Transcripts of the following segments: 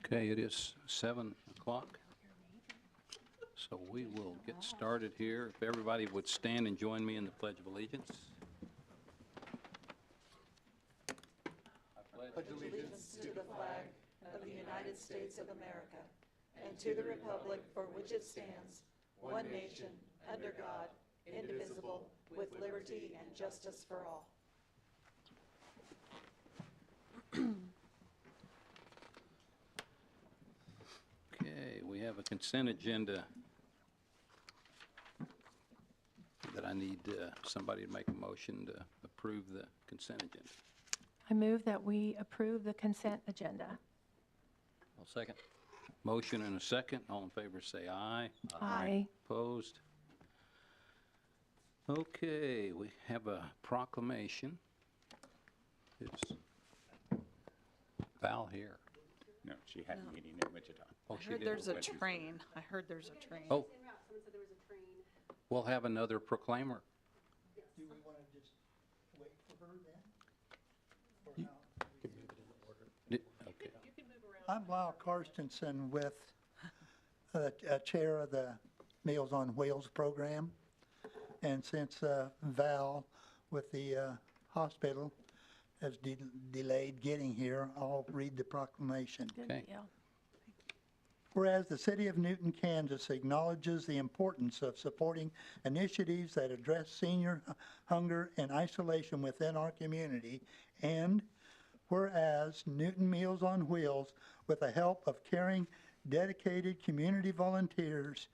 Okay, it is 7 o'clock, so we will get started here. If everybody would stand and join me in the Pledge of Allegiance. I pledge allegiance to the flag of the United States of America and to the republic for which it stands, one nation, under God, indivisible, with liberty and justice for all. Okay, we have a consent agenda that I need somebody to make a motion to approve the consent agenda. I move that we approve the consent agenda. I'll second. Motion and a second. All in favor say aye. Aye. Opposed? Okay, we have a proclamation. It's Val here. No, she had a meeting in Wichita. Oh, I she heard did. there's a train. I heard there's a train. Oh. We'll have another proclaimer. Do we want to just wait for her then? Okay. I'm Lyle Karstensen with chair of the Meals on Wheels program. And since Val with the hospital has delayed getting here, I'll read the proclamation. Good Okay. deal. Whereas the city of Newton, Kansas acknowledges the importance of supporting initiatives that address senior hunger and isolation within our community, and whereas Newton Meals on Wheels, with the help of caring, dedicated community volunteers,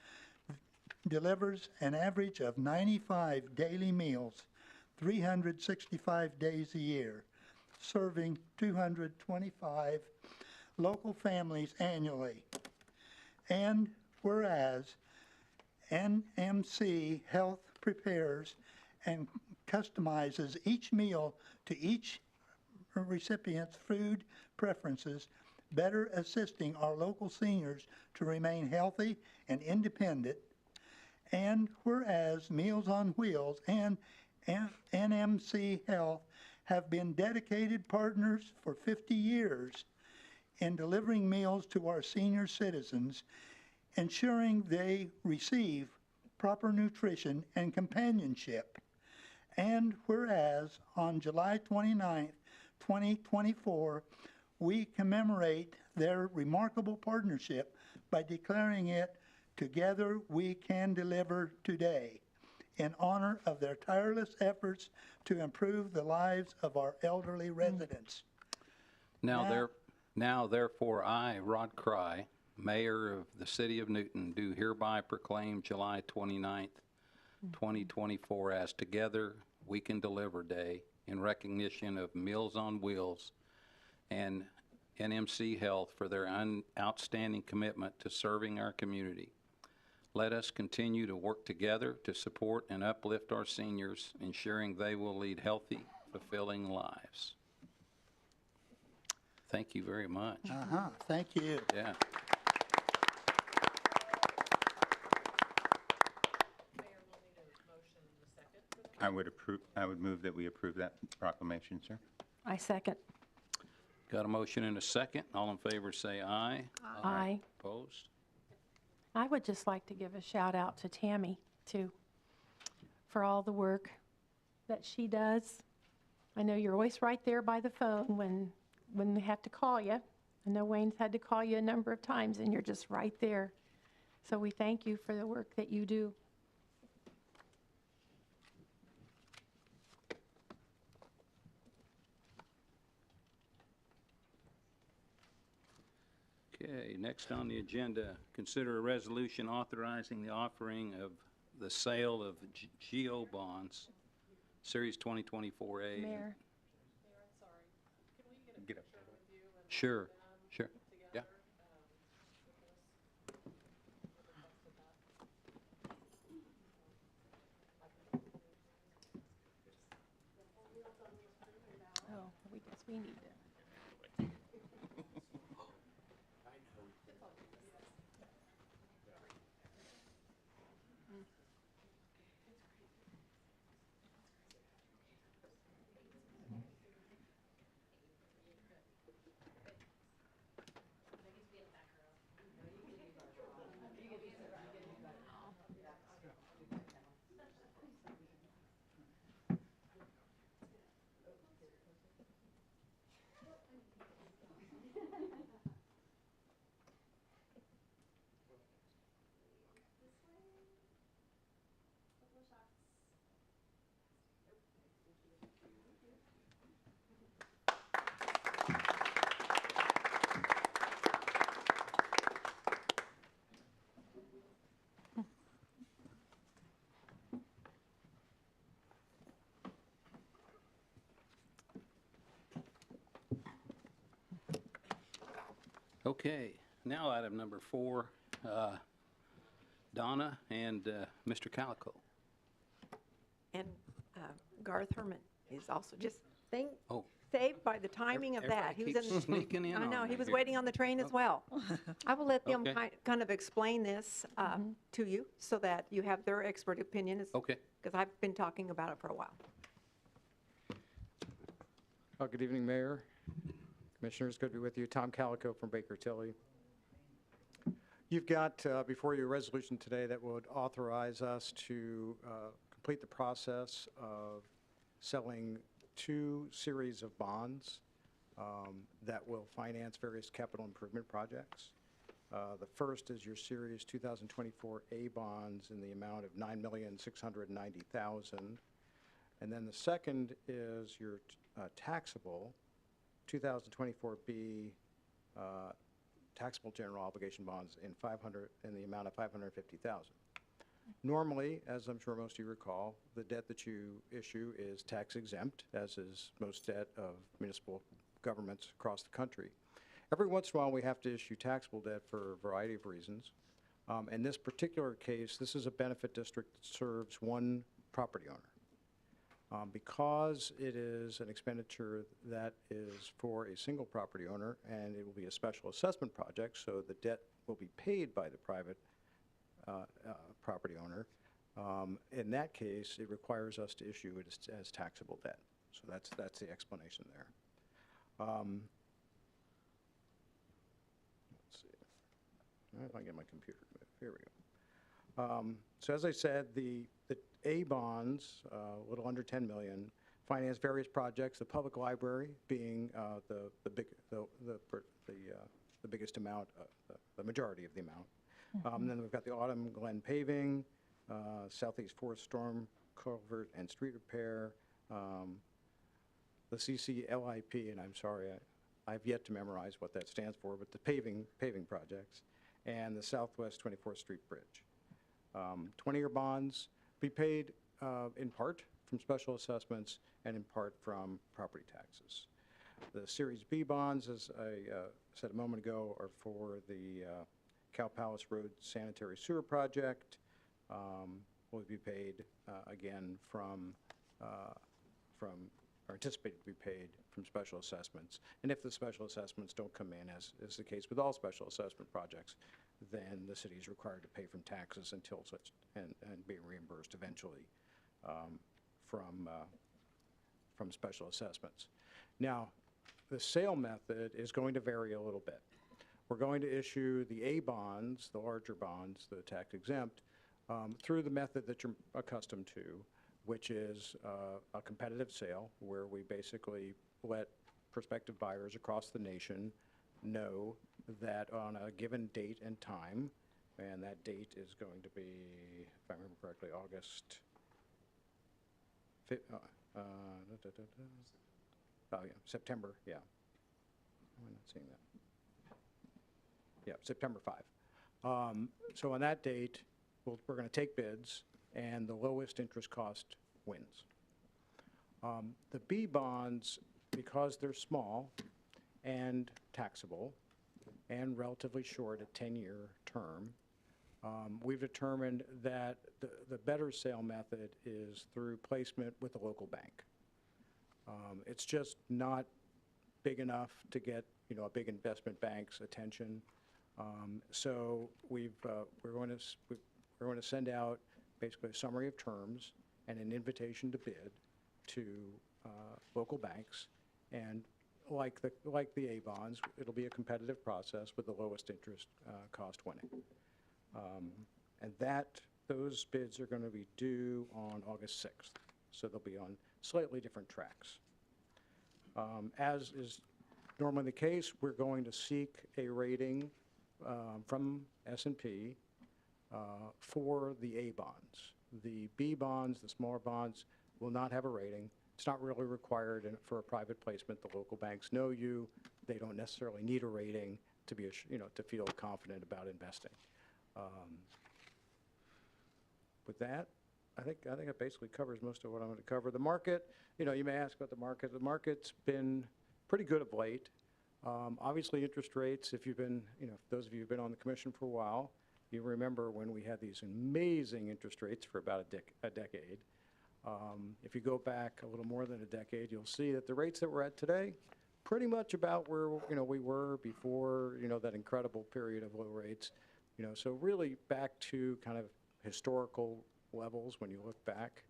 delivers an average of 95 daily meals, 365 days a year, serving 225 local families annually. And whereas NMC Health prepares and customizes each meal to each recipient's food preferences, better assisting our local seniors to remain healthy and independent. And whereas Meals on Wheels and NMC Health have been dedicated partners for 50 years in delivering meals to our senior citizens, ensuring they receive proper nutrition and companionship. And whereas on July 29th, 2024, we commemorate their remarkable partnership by declaring it Together We Can Deliver Today, in honor of their tireless efforts to improve the lives of our elderly residents. Now therefore I, Rod Cry, Mayor of the City of Newton, do hereby proclaim July 29th, 2024 as Together We Can Deliver Day in recognition of Meals on Wheels and NMC Health for their outstanding commitment to serving our community. Let us continue to work together to support and uplift our seniors, ensuring they will lead healthy, fulfilling lives. Thank you very much. Thank you. Yeah. I would move that we approve that proclamation, sir. I second. Got a motion and a second. All in favor say aye. Aye. Opposed? I would just like to give a shout out to Tammy, too, for all the work that she does. I know you're always right there by the phone when they have to call you. I know Wayne's had to call you a number of times, and you're just right there. So we thank you for the work that you do. Okay, next on the agenda, consider a resolution authorizing the offering of the sale of GO bonds, Series 2024A. Mayor. Get up. Sure, sure. Yeah. Oh, we guess we need to. Okay, now item number 4, Donna and Mr. Calico. And Garth Herman is also just Oh. saved by the timing of that. Everybody keeps sneaking in I know, on he me was here. waiting on the train as well. I will let them Okay. kind of explain this to you so that you have their expert opinion. Okay. Because I've been talking about it for a while. Good evening, Mayor, Commissioners. Good to be with you. Tom Calico from Baker Tilly. You've got before you a resolution today that would authorize us to complete the process of selling 2 series of bonds that will finance various capital improvement projects. The first is your Series 2024 A bonds in the amount of $9,690,000. And then the second is your taxable 2024 B taxable general obligation bonds in the amount of $550,000. Normally, as I'm sure most of you recall, the debt that you issue is tax exempt, as is most debt of municipal governments across the country. Every once in a while, we have to issue taxable debt for a variety of reasons. In this particular case, this is a benefit district that serves one property owner. Because it is an expenditure that is for a single property owner, and it will be a special assessment project, so the debt will be paid by the private property owner. In that case, it requires us to issue it as taxable debt. So that's the explanation there. Let's see. If I can get my computer to move. Here we go. So as I said, the A bonds, a little under 10 million, finance various projects. The public library being the biggest amount, the majority of the amount. Then we've got the Autumn Glen paving, Southeast Forest storm culvert and street repair, the CCLIP, and I'm sorry, I've yet to memorize what that stands for, but the paving projects, and the Southwest 24th Street Bridge. 20-year bonds be paid in part from special assessments and in part from property taxes. The Series B bonds, as I said a moment ago, are for the Cow Palace Road Sanitary Sewer Project. Will be paid again are anticipated to be paid from special assessments. And if the special assessments don't come in, as is the case with all special assessment projects, then the city is required to pay from taxes until such, and be reimbursed eventually from special assessments. Now, the sale method is going to vary a little bit. We're going to issue the A bonds, the larger bonds, the tax exempt, through the method that you're accustomed to, which is a competitive sale, where we basically let prospective buyers across the nation know that on a given date and time, and that date is going to be, if I remember correctly, August, September, yeah. I'm not seeing that. Yeah, September 5. So on that date, we're going to take bids, and the lowest interest cost wins. The B bonds, because they're small and taxable and relatively short, a 10-year term, we've determined that the better sale method is through placement with a local bank. It's just not big enough to get a big investment bank's attention. So we're going to send out basically a summary of terms and an invitation to bid to local banks, and like the A bonds, it'll be a competitive process with the lowest interest cost winning. And those bids are going to be due on August 6th, so they'll be on slightly different tracks. As is normally the case, we're going to seek a rating from S&P for the A bonds. The B bonds, the smaller bonds, will not have a rating. It's not really required for a private placement. The local banks know you. They don't necessarily need a rating to be, to feel confident about investing. With that, I think it basically covers most of what I'm going to cover. The market, you may ask about the market. The market's been pretty good of late. Obviously, interest rates, if you've been, those of you who've been on the commission for a while, you remember when we had these amazing interest rates for about a decade. If you go back a little more than a decade, you'll see that the rates that we're at today, pretty much about where, we were before, that incredible period of low rates. So really back to kind of historical levels when you look back.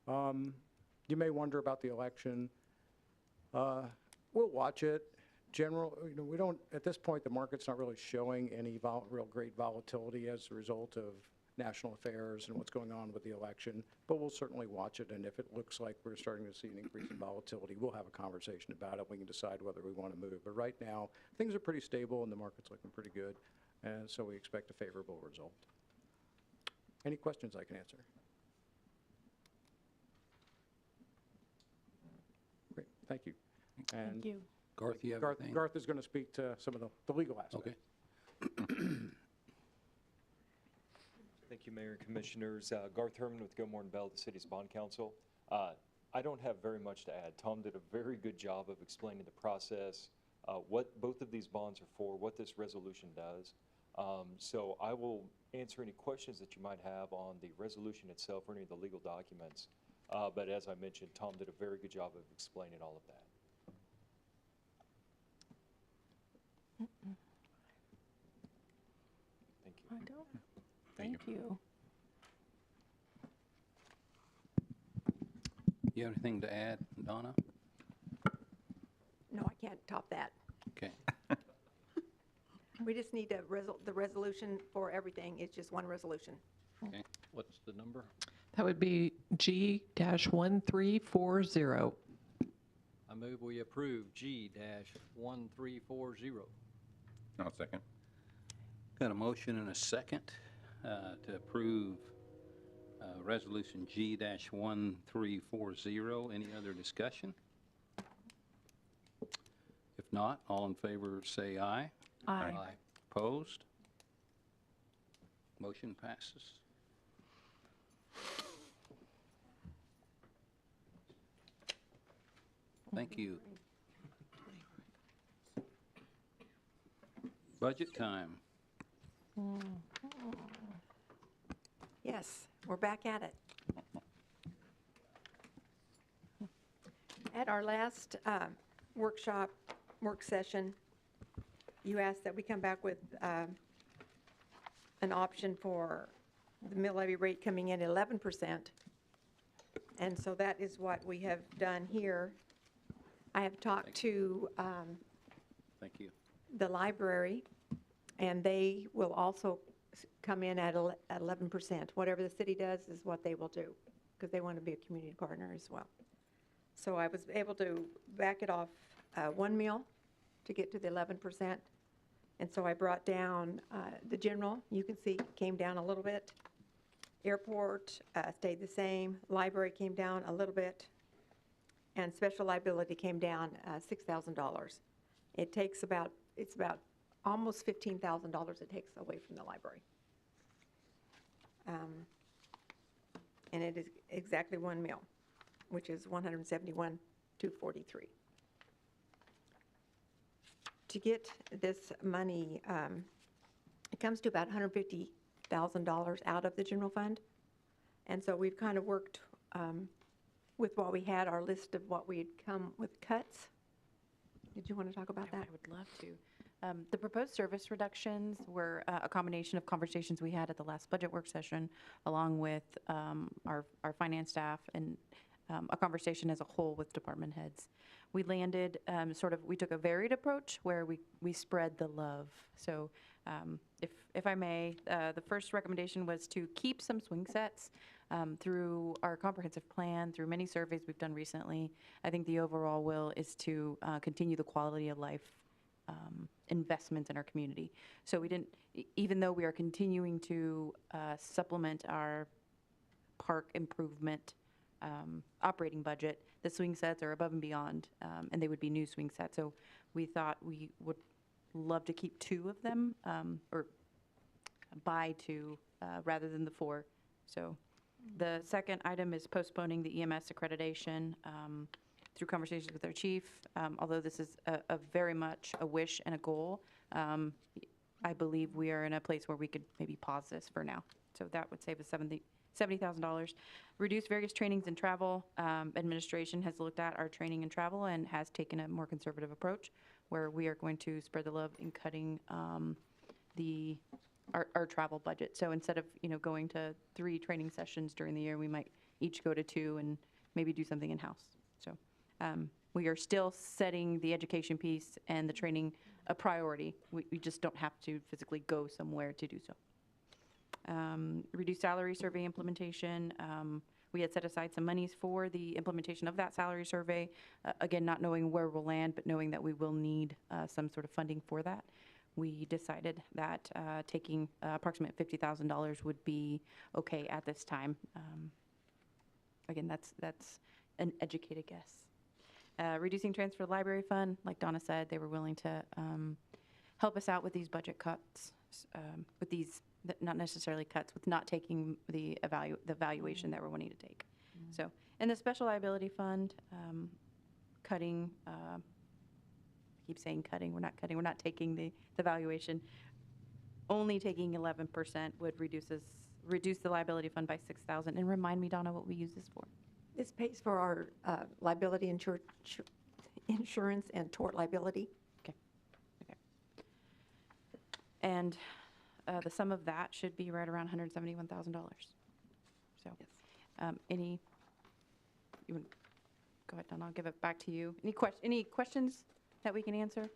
You may wonder about the election. We'll watch it. We don't, at this point, the market's not really showing any real great volatility as a result of national affairs and what's going on with the election, but we'll certainly watch it, and if it looks like we're starting to see an increase in volatility, we'll have a conversation about it. We can decide whether we want to move. But right now, things are pretty stable and the market's looking pretty good, and so we expect a favorable result. Any questions I can answer? Great, thank you. And Thank you. Garth, you have Garth, anything? Garth is going to speak to some of the legal aspects. Okay. Thank you, Mayor and Commissioners. Garth Herman with Gilmore and Bell, the city's bond counsel. I don't have very much to add. Tom did a very good job of explaining the process, what both of these bonds are for, what this resolution does. So I will answer any questions that you might have on the resolution itself or any of the legal documents. But as I mentioned, Tom did a very good job of explaining all of that. Thank you. I don't. Thank Thank you. You have anything to add, Donna? No, I can't top that. Okay. We just need the resolution for everything. It's just one resolution. Okay. What's the number? That would be G-1340. I move we approve G-1340. I'll second. Got a motion and a second to approve Resolution G-1340. Any other discussion? If not, all in favor say aye. Aye. Opposed? Motion passes. Thank you. Budget time. Yes, we're back at it. At our last work session, you asked that we come back with an option for the mill levy rate coming in at 11%. And so that is what we have done here. I have talked to Thank you. the library, and they will also come in at 11%. Whatever the city does is what they will do, because they want to be a community partner as well. So I was able to back it off 1 meal to get to the 11%. And so I brought down the general, you can see, came down a little bit. Airport stayed the same. Library came down a little bit. And special liability came down $6,000. It's about almost $15,000 it takes away from the library. And it is exactly 1 meal, which is $171,243. To get this money, it comes to about $150,000 out of the general fund. And so we've kind of worked with what we had, our list of what we had come with cuts. Did you want to talk about that? I would love to. The proposed service reductions were a combination of conversations we had at the last budget work session, along with our finance staff, and a conversation as a whole with department heads. We landed we took a varied approach where we spread the love. So if I may, the first recommendation was to keep some swing sets through our comprehensive plan, through many surveys we've done recently. I think the overall will is to continue the quality of life investments in our community. So we didn't, even though we are continuing to supplement our park improvement operating budget, the swing sets are above and beyond, and they would be new swing sets. So we thought we would love to keep 2 of them, or buy 2 rather than the 4. So the second item is postponing the EMS accreditation. through conversations with our chief, although this is a very much a wish and a goal, I believe we are in a place where we could maybe pause this for now. So that would save us $70,000. Reduce various trainings and travel. Administration has looked at our training and travel and has taken a more conservative approach, where we are going to spread the love in cutting our travel budget. So instead of, going to 3 training sessions during the year, we might each go to 2 and maybe do something in-house. So we are still setting the education piece and the training a priority. We just don't have to physically go somewhere to do so. Reduce salary survey implementation. We had set aside some monies for the implementation of that salary survey. Again, not knowing where we'll land, but knowing that we will need some sort of funding for that. We decided that taking approximate $50,000 would be okay at this time. Again, that's an educated guess. Reducing transfer library fund, like Donna said, they were willing to help us out with these budget cuts, with these, not necessarily cuts, with not taking the valuation that we're wanting to take. So, and the special liability fund, cutting, I keep saying cutting, we're not cutting, we're not taking the valuation. Only taking 11% would reduce the liability fund by $6,000. And remind me, Donna, what we use this for. This pays for our liability insurance and tort liability. Okay. And the sum of that should be right around $171,000. So, you would, go ahead, Donna, I'll give it back to you. Any questions that we can answer?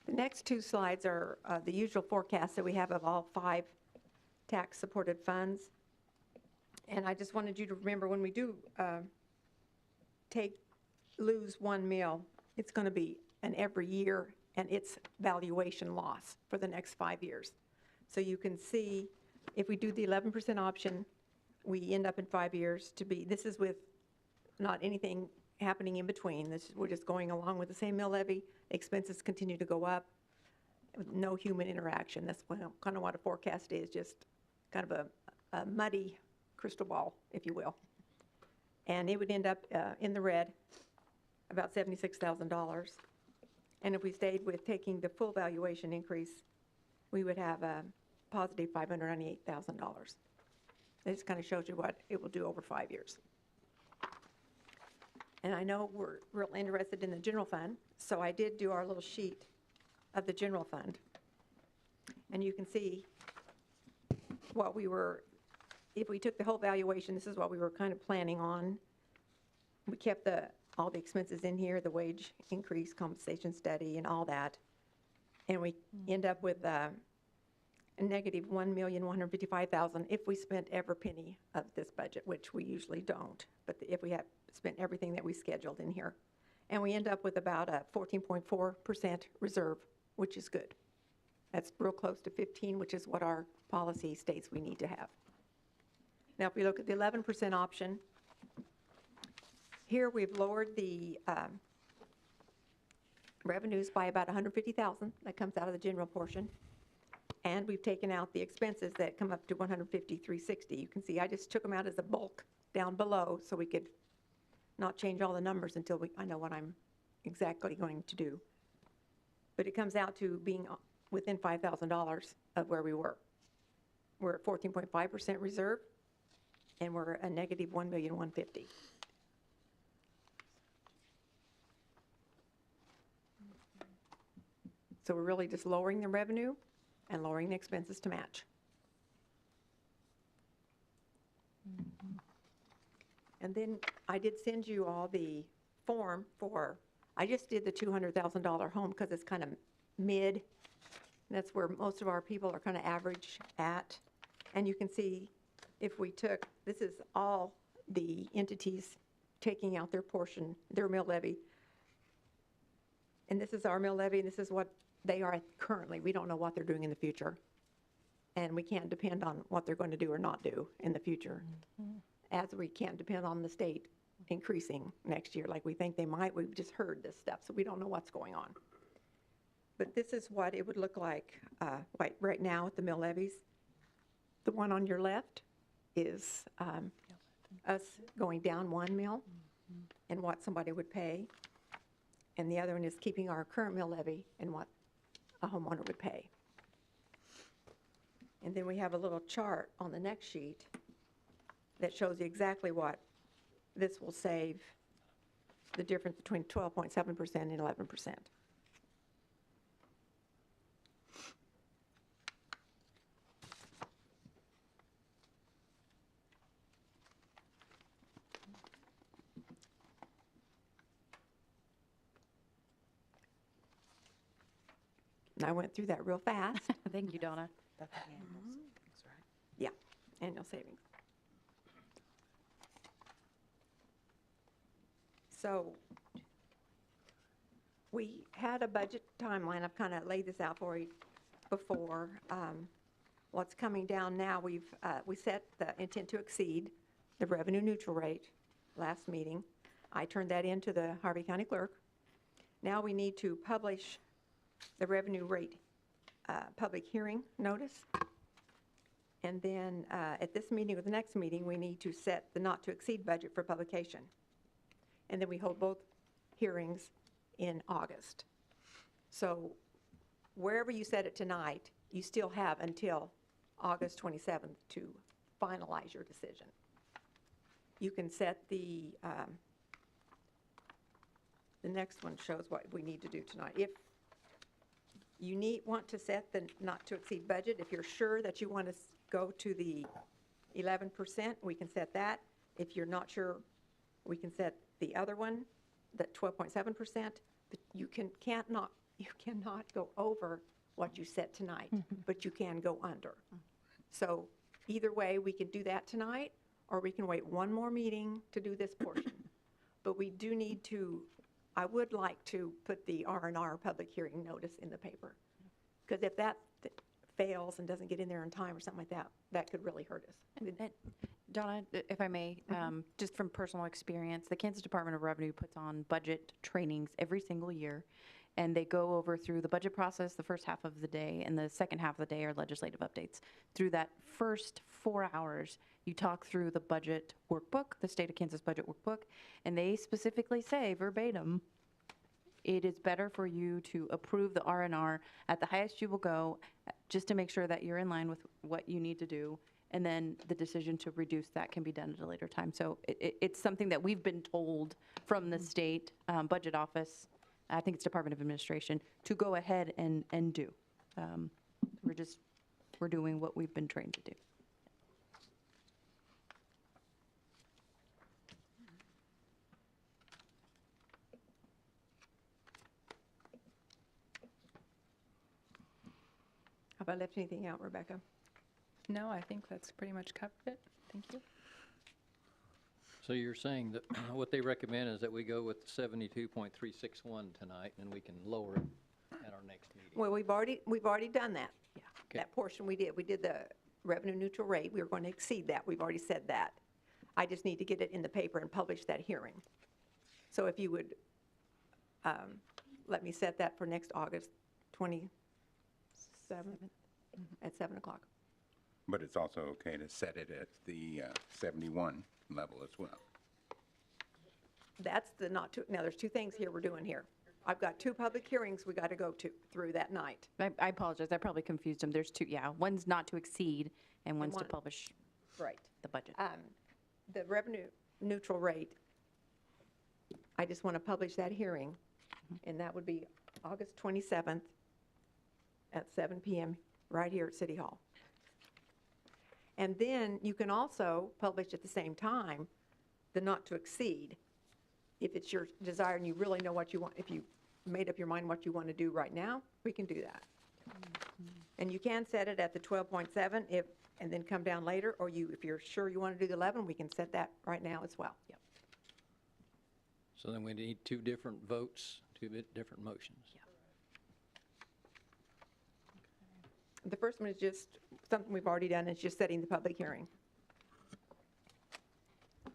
The next 2 slides are the usual forecasts that we have of all 5 tax-supported funds. And I just wanted you to remember, when we do lose 1 meal, it's going to be an every year, and it's valuation loss for the next 5 years. So you can see, if we do the 11% option, we end up in 5 years to be, this is with not anything happening in between. We're just going along with the same mill levy. Expenses continue to go up with no human interaction. That's kind of what a forecast is, just kind of a muddy crystal ball, if you will. And it would end up in the red, about $76,000. And if we stayed with taking the full valuation increase, we would have a positive $598,000. This kind of shows you what it will do over 5 years. And I know we're real interested in the general fund, so I did do our little sheet of the general fund. And you can see what we were, if we took the whole valuation, this is what we were kind of planning on. We kept all the expenses in here, the wage increase, compensation study, and all that. And we end up with a negative $1,155,000 if we spent every penny of this budget, which we usually don't. But if we have spent everything that we scheduled in here. And we end up with about a 14.4% reserve, which is good. That's real close to 15, which is what our policy states we need to have. Now, if we look at the 11% option, here we've lowered the revenues by about $150,000. That comes out of the general portion. And we've taken out the expenses that come up to $153,60. You can see I just took them out as a bulk down below so we could not change all the numbers until I know what I'm exactly going to do. But it comes out to being within $5,000 of where we were. We're at 14.5% reserve, and we're a negative $1,150,000. So we're really just lowering the revenue and lowering the expenses to match. And then I did send you all the form for, I just did the $200,000 home because it's kind of mid. That's where most of our people are kind of average at. And you can see if we took, this is all the entities taking out their portion, their mill levy. And this is our mill levy, and this is what they are currently. We don't know what they're doing in the future. And we can't depend on what they're going to do or not do in the future. As we can't depend on the state increasing next year like we think they might. We've just heard this stuff, so we don't know what's going on. But this is what it would look like right now at the mill levies. The one on your left is us going down 1 mil and what somebody would pay. And the other one is keeping our current mill levy and what a homeowner would pay. And then we have a little chart on the next sheet that shows you exactly what this will save, the difference between 12.7% and 11%. And I went through that real fast. Thank you, Donna. That's annual savings, right? Yeah, annual savings. So we had a budget timeline. I've kind of laid this out for you before. What's coming down now, we set the intent to exceed the revenue neutral rate last meeting. I turned that into the Harvey County Clerk. Now we need to publish the revenue rate public hearing notice. And then at this meeting or the next meeting, we need to set the not to exceed budget for publication. And then we hold both hearings in August. So wherever you set it tonight, you still have until August 27th to finalize your decision. You can set the next one shows what we need to do tonight. If you want to set the not to exceed budget, if you're sure that you want to go to the 11%, we can set that. If you're not sure, we can set the other one, the 12.7%, but you cannot go over what you set tonight, but you can go under. So either way, we can do that tonight, or we can wait one more meeting to do this portion. But we do need to, I would like to put the R&R public hearing notice in the paper. Because if that fails and doesn't get in there in time or something like that, that could really hurt us. And Donna, if I may, just from personal experience, the Kansas Department of Revenue puts on budget trainings every single year, and they go over through the budget process the first half of the day, and the second half of the day are legislative updates. Through that first 4 hours, you talk through the budget workbook, the state of Kansas budget workbook, and they specifically say verbatim, it is better for you to approve the R&R at the highest you will go, just to make sure that you're in line with what you need to do. And then the decision to reduce that can be done at a later time. So it's something that we've been told from the state budget office, I think it's Department of Administration, to go ahead and do. We're doing what we've been trained to do. Have I left anything out, Rebecca? No, I think that's pretty much covered it. Thank you. So you're saying that what they recommend is that we go with 72.361 tonight, and we can lower it at our next meeting? Well, we've already done that. Yeah. Okay. That portion we did. We did the revenue neutral rate. We were going to exceed that. We've already said that. I just need to get it in the paper and publish that hearing. So if you would let me set that for next August 27th at 7 o'clock. But it's also okay to set it at the 71 level as well. That's the not to, now there's two things here we're doing here. I've got two public hearings we got to go through that night. I apologize, I probably confused them. There's two, yeah. One's not to exceed, and one's to one- publish Right. the budget. The revenue neutral rate, I just want to publish that hearing, and that would be August 27th at 7 p.m. right here at City Hall. And then you can also publish at the same time the not to exceed, if it's your desire and you really know what you want. If you made up your mind what you want to do right now, we can do that. And you can set it at the 12.7 and then come down later, or if you're sure you want to do the 11, we can set that right now as well. Yep. So then we need two different votes, different motions. Yeah. The first one is just something we've already done. It's just setting the public hearing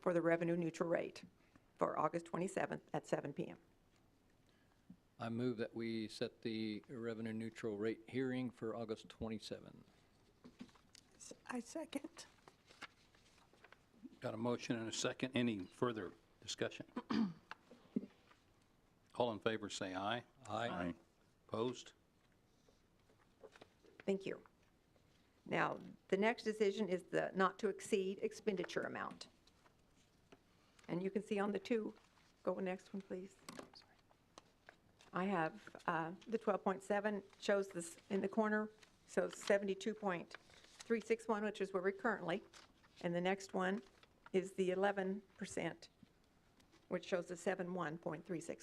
for the revenue neutral rate for August 27th at 7 p.m. I move that we set the revenue neutral rate hearing for August 27. I second. Got a motion and a second. Any further discussion? All in favor, say aye. Aye. Opposed? Thank you. Now, the next decision is the not to exceed expenditure amount. And you can see on the two, go next one, please. I have the 12.7 shows this in the corner, so 72.361, which is where we're currently. And the next one is the 11%, which shows the 71.361.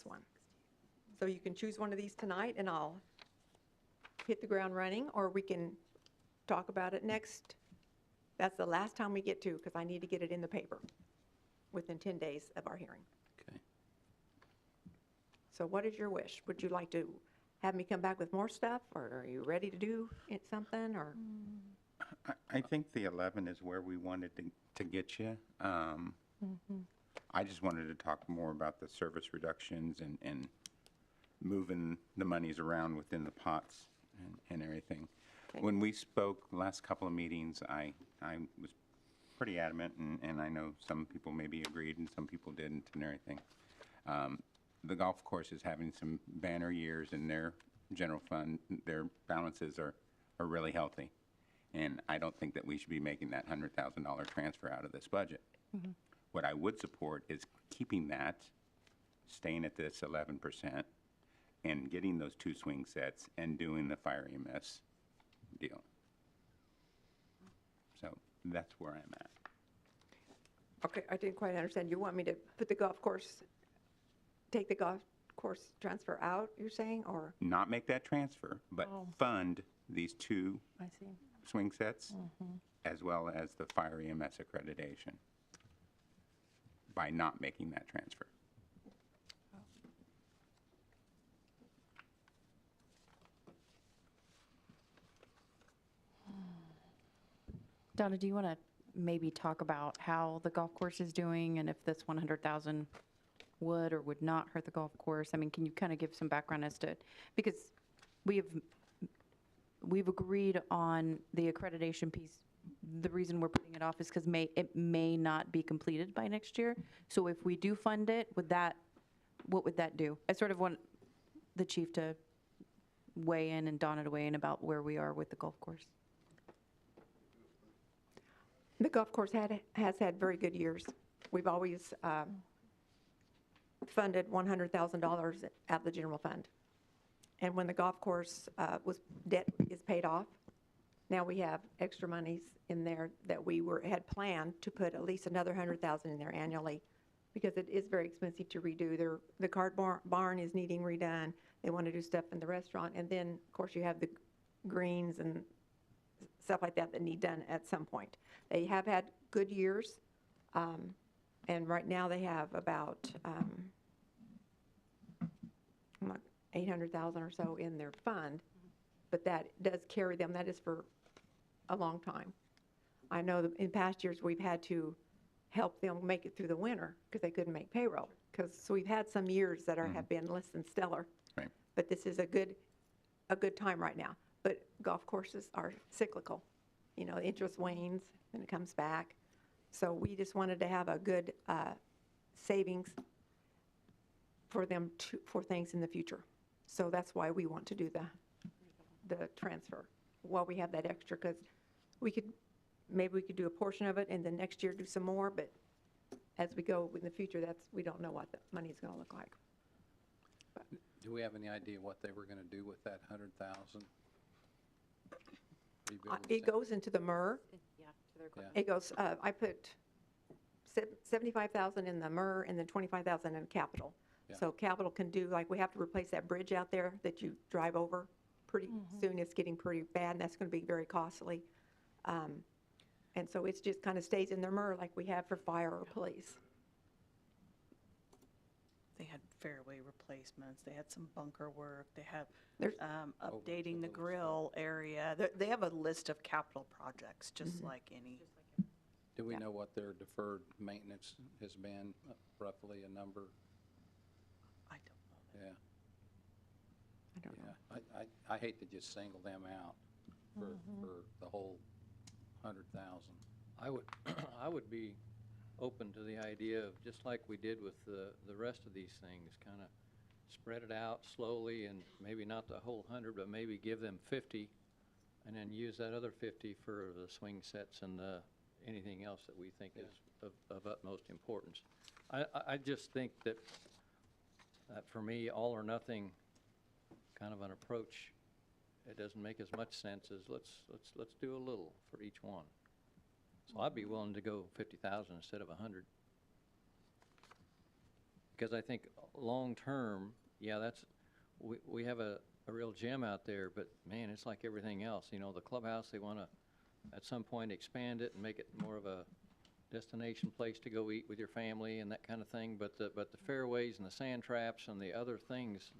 So you can choose one of these tonight, and I'll hit the ground running, or we can talk about it next. That's the last time we get to, because I need to get it in the paper within 10 days of our hearing. Okay. So what is your wish? Would you like to have me come back with more stuff, or are you ready to do something, or? I think the 11 is where we wanted to get you. I just wanted to talk more about the service reductions and moving the monies around within the pots and everything. Okay. When we spoke last couple of meetings, I was pretty adamant, and I know some people maybe agreed and some people didn't and everything. The golf course is having some banner years in their general fund. Their balances are really healthy. And I don't think that we should be making that $100,000 transfer out of this budget. What I would support is keeping that, staying at this 11%, and getting those 2 swing sets and doing the fire EMS deal. So that's where I'm at. Okay, I didn't quite understand. You want me to put the golf course, take the golf course transfer out, you're saying, or? Not make that transfer, but fund these 2 I see. swing sets, as well as the fire EMS accreditation, by not making that transfer. Donna, do you want to maybe talk about how the golf course is doing and if this 100,000 would or would not hurt the golf course? I mean, can you kind of give some background as to, because we've agreed on the accreditation piece. The reason we're putting it off is because it may not be completed by next year. So if we do fund it, what would that do? I sort of want the chief to weigh in and Donna to weigh in about where we are with the golf course. The golf course has had very good years. We've always funded $100,000 out of the general fund. And when the golf course debt is paid off, now we have extra monies in there that we had planned to put at least another $100,000 in there annually, because it is very expensive to redo. The cart barn is needing redone. They want to do stuff in the restaurant. And then, of course, you have the greens and stuff like that need done at some point. They have had good years, and right now they have about 800,000 or so in their fund, but that does carry them. That is for a long time. I know that in past years we've had to help them make it through the winter because they couldn't make payroll. So we've had some years that have been less than stellar. Right. But this is a good time right now. But golf courses are cyclical. You know, the interest wanes and it comes back. So we just wanted to have a good savings for them for things in the future. So that's why we want to do the transfer while we have that extra, because maybe we could do a portion of it and then next year do some more, but as we go in the future, we don't know what the money is going to look like. But Do we have any idea what they were going to do with that 100,000? it goes into the MER. Yeah, to their Yeah. It goes, I put 75,000 in the MER and then 25,000 in capital. Yeah. So capital can do, like, we have to replace that bridge out there that you drive over pretty soon. It's getting pretty bad, and that's going to be very costly. And so it's just kind of stays in their MER like we have for fire or police. They had fairway replacements, they had some bunker work, they have There's- updating the grill area. They have a list of capital projects, just like any. Do we Yeah. know what their deferred maintenance has been, roughly a number? I don't know. Yeah, I don't know. yeah. I hate to just single them out for the whole 100,000. I would be open to the idea of, just like we did with the rest of these things, kind of spread it out slowly, and maybe not the whole 100, but maybe give them 50, and then use that other 50 for the swing sets and anything else that we think is of utmost importance. I just think that for me, all or nothing kind of an approach, it doesn't make as much sense as let's do a little for each one. So I'd be willing to go 50,000 instead of 100. Because I think long-term, yeah, we have a real gem out there, but man, it's like everything else. You know, the clubhouse, they want to at some point expand it and make it more of a destination place to go eat with your family and that kind of thing. But the fairways and the sand traps and the other things,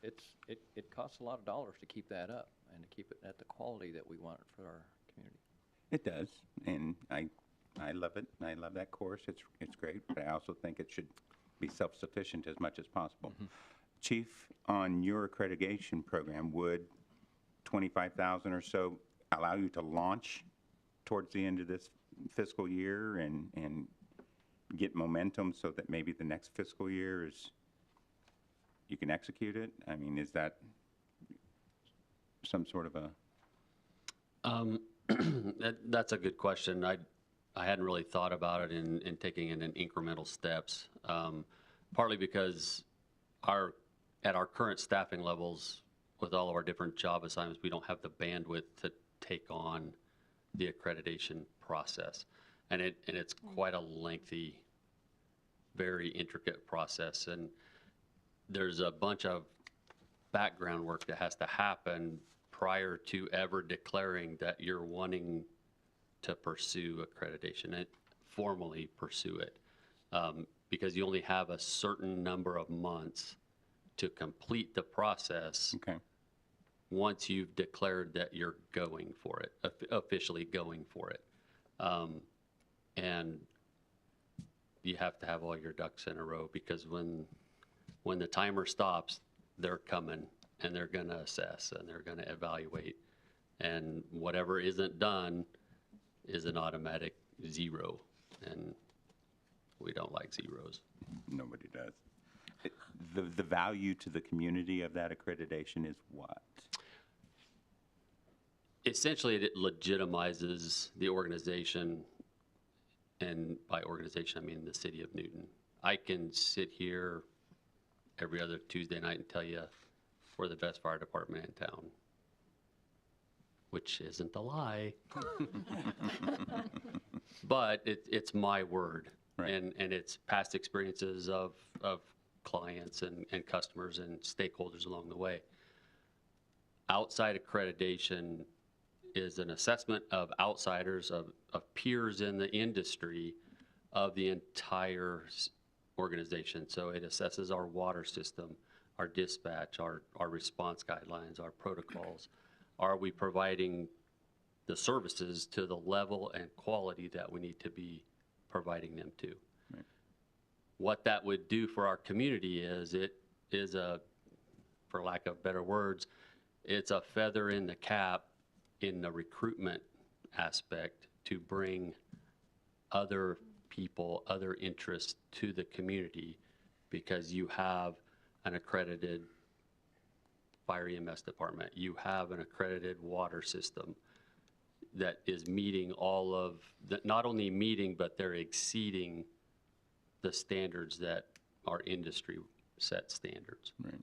it costs a lot of dollars to keep that up and to keep it at the quality that we want for our community. It does, and I love it. I love that course. It's great, but I also think it should be self-sufficient as much as possible. Chief, on your accreditation program, would 25,000 or so allow you to launch towards the end of this fiscal year and get momentum so that maybe the next fiscal year you can execute it? I mean, is that some sort of a... That's a good question. I hadn't really thought about it in taking it in incremental steps, partly because at our current staffing levels, with all of our different job assignments, we don't have the bandwidth to take on the accreditation process. And it's quite a lengthy, very intricate process. And there's a bunch of background work that has to happen prior to ever declaring that you're wanting to pursue accreditation and formally pursue it. Because you only have a certain number of months to complete the process. Okay. Once you've declared that you're going for it, officially going for it. And you have to have all your ducks in a row, because when the timer stops, they're coming and they're going to assess and they're going to evaluate. And whatever isn't done is an automatic 0. And we don't like zeros. Nobody does. The value to the community of that accreditation is what? Essentially, it legitimizes the organization, and by organization, I mean the city of Newton. I can sit here every other Tuesday night and tell you we're the best fire department in town, which isn't a lie. But it's my word, right. and it's past experiences of clients and customers and stakeholders along the way. Outside accreditation is an assessment of outsiders, of peers in the industry, of the entire organization. So it assesses our water system, our dispatch, our response guidelines, our protocols. Are we providing the services to the level and quality that we need to be providing them to? Right. What that would do for our community is for lack of better words, it's a feather in the cap in the recruitment aspect to bring other people, other interests to the community, because you have an accredited fire EMS department, you have an accredited water system that is meeting all of, not only meeting, but they're exceeding the standards that our industry set standards. Right.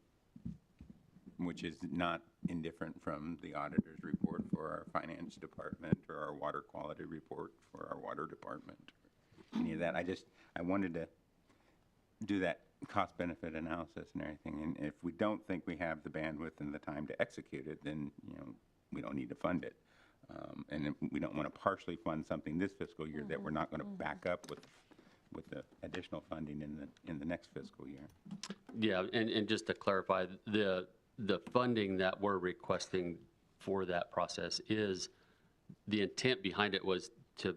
Which is not indifferent from the auditor's report for our finance department, or our water quality report for our water department, or any of that. I wanted to do that cost-benefit analysis and everything. And if we don't think we have the bandwidth and the time to execute it, then we don't need to fund it. And we don't want to partially fund something this fiscal year that we're not going to back up with the additional funding in the next fiscal year. Yeah, and just to clarify, the funding that we're requesting for that process is, the intent behind it was to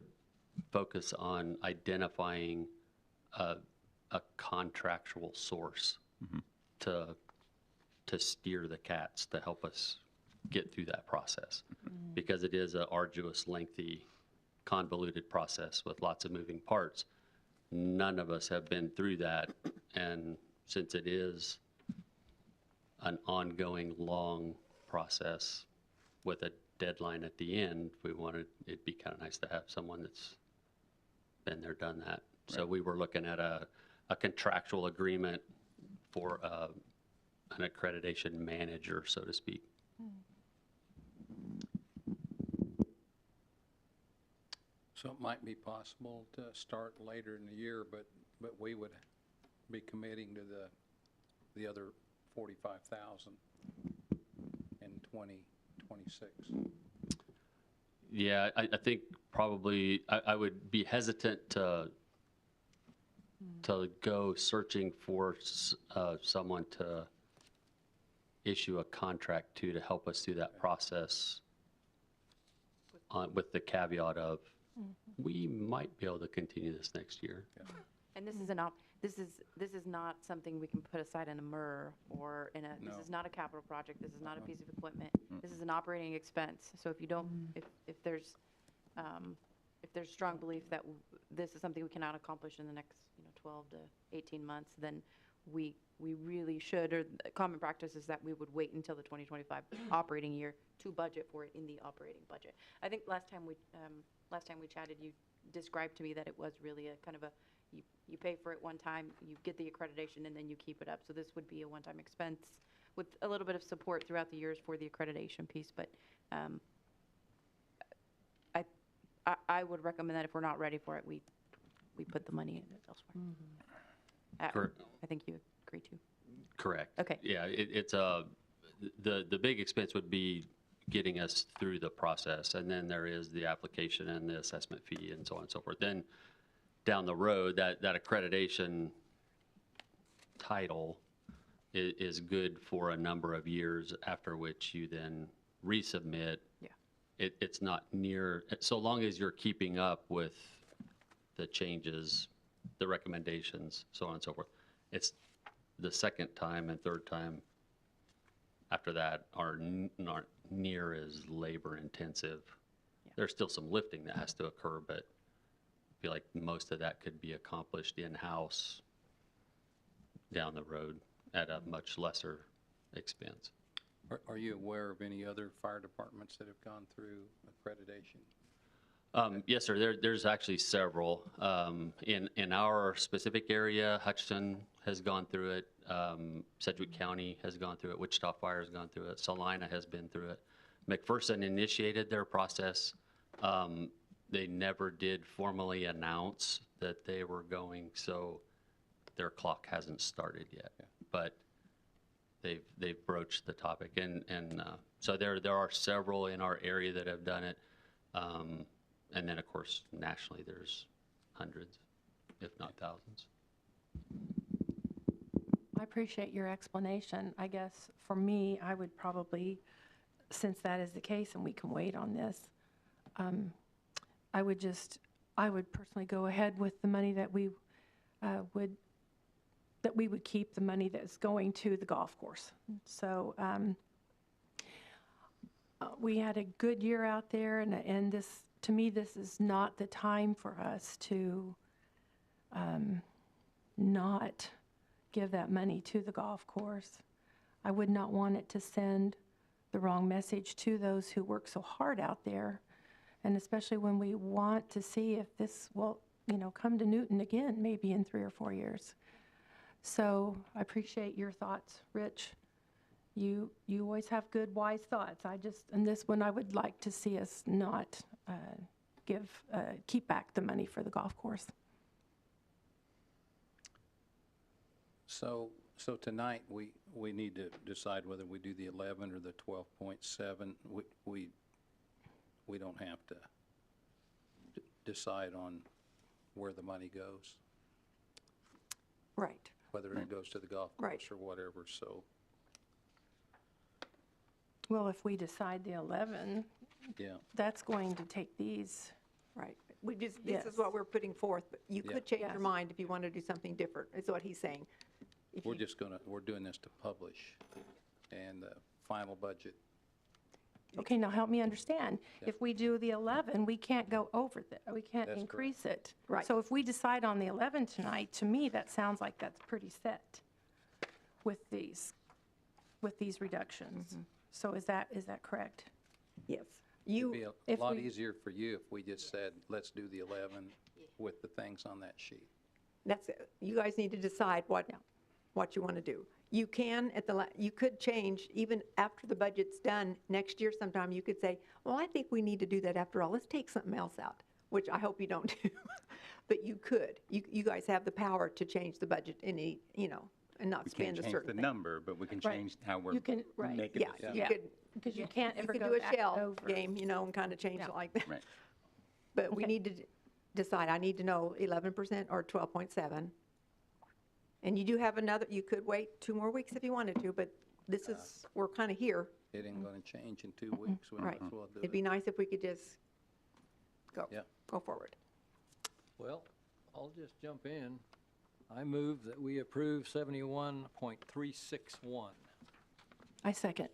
focus on identifying a contractual source to steer the cats, to help us get through that process, because it is an arduous, lengthy convoluted process with lots of moving parts. None of us have been through that, and since it is an ongoing, long process with a deadline at the end, we wanted, it'd be kind of nice to have someone that's been there, done that. So we were looking at a contractual agreement for an accreditation manager, so to speak. So it might be possible to start later in the year, but we would be committing to the other 45,000 in 2026. Yeah, I think probably, I would be hesitant to go searching for someone to issue a contract to help us through that process with the caveat of, we might be able to continue this next year. And this is this is not something we can put aside in a MER or in a, this No. is not a capital project, this is not a piece of equipment. This is an operating expense. So if you don't, if there's strong belief that this is something we cannot accomplish in the next, 12 to 18 months, then we really should, or the common practice is that we would wait until the 2025 operating year to budget for it in the operating budget. I think last time we chatted, you described to me that it was really a kind of a, you pay for it one time, you get the accreditation, and then you keep it up. So this would be a one-time expense with a little bit of support throughout the years for the accreditation piece. But I would recommend that if we're not ready for it, we put the money in it elsewhere. Correct. I think you agree too. Correct. Okay. Yeah, it's the big expense would be getting us through the process, and then there is the application and the assessment fee and so on and so forth. Then down the road, that accreditation title is good for a number of years, after which you then resubmit. Yeah. It's not near, so long as you're keeping up with the changes, the recommendations, so on and so forth. It's the second time and third time after that are not near as labor intensive. Yeah. There's still some lifting that has to occur, but I feel like most of that could be accomplished in-house down the road at a much lesser expense. Are you aware of any other fire departments that have gone through accreditation? Yes, sir. There's actually several. In our specific area, Hutchinson has gone through it. Sedgwick County has gone through it. Wichita Fire has gone through it. Salina has been through it. McPherson initiated their process. They never did formally announce that they were going, so their clock hasn't started yet. Yeah. But they've broached the topic, and so there are several in our area that have done it. And then, of course, nationally, there's hundreds, if not thousands. I appreciate your explanation. I guess for me, I would probably, since that is the case and we can wait on this, I would personally go ahead with the money that we would keep, the money that's going to the golf course. So we had a good year out there, and this, to me, this is not the time for us to not give that money to the golf course. I would not want it to send the wrong message to those who work so hard out there, and especially when we want to see if this will, come to Newton again, maybe in 3 or 4 years. So I appreciate your thoughts, Rich. You always have good, wise thoughts. In this one, I would like to see us not keep back the money for the golf course. So tonight, we need to decide whether we do the 11 or the 12.7. We don't have to decide on where the money goes, Right. whether it goes to the golf Right. course or whatever, so, Well, if we decide the 11, yeah. that's going to take these. Right. This Yes. is what we're putting forth, but you Yeah. could change Yes. your mind if you want to do something different, is what he's saying. If We're you- just we're doing this to publish, and the final budget Okay, now help me understand. If we do the 11, we can't go over that, we can't That's increase it. Right. So if we decide on the 11 tonight, to me, that sounds like that's pretty set with these reductions. So is that correct? Yes. It'd be a if lot we- easier for you if we just said, let's do the 11 with the things on that sheet. That's, you guys need to decide what you want to do. You can, you could change, even after the budget's done, next year sometime, you could say, well, I think we need to do that after all, let's take something else out, which I hope you don't do. But you could. You guys have the power to change the budget any, and not We can't spend a change certain the thing. number, but we can Right. change how we're You can- right. making Yeah, decisions. you Yeah. could, Because you can't you ever could go do a back shell over. game, and kind of change Yeah. it like that. Right. But we Okay. need to decide, I need to know 11% or 12.7. And you do have another, you could wait 2 more weeks if you wanted to, but this is, we're kind of here. It ain't going to change in 2 weeks. We Right. might as well do It'd be it. nice if we could just go forward. Well, I'll just jump in. I move that we approve 71.361. I second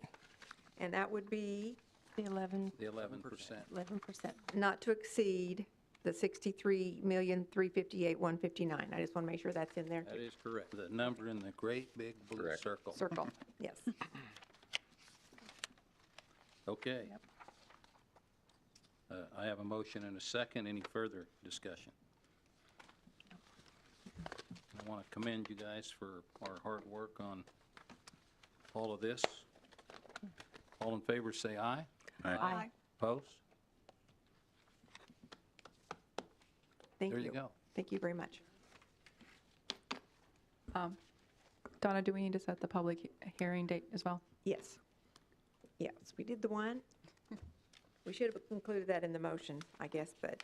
And that would be the 11%. The 11%. 11%. not to exceed the 63,358,159. I just want to make sure that's in there. That is correct. The number in the great big blue Correct. circle. Circle, yes. Okay. I have a motion and a second. Any further discussion? I want to commend you guys for our hard work on all of this. All in favor, say aye. Aye. Opposed? Thank There you. you go. Thank you very much. Donna, do we need to set the public hearing date as well? Yes. Yes, we did the one. We should have included that in the motion, I guess, but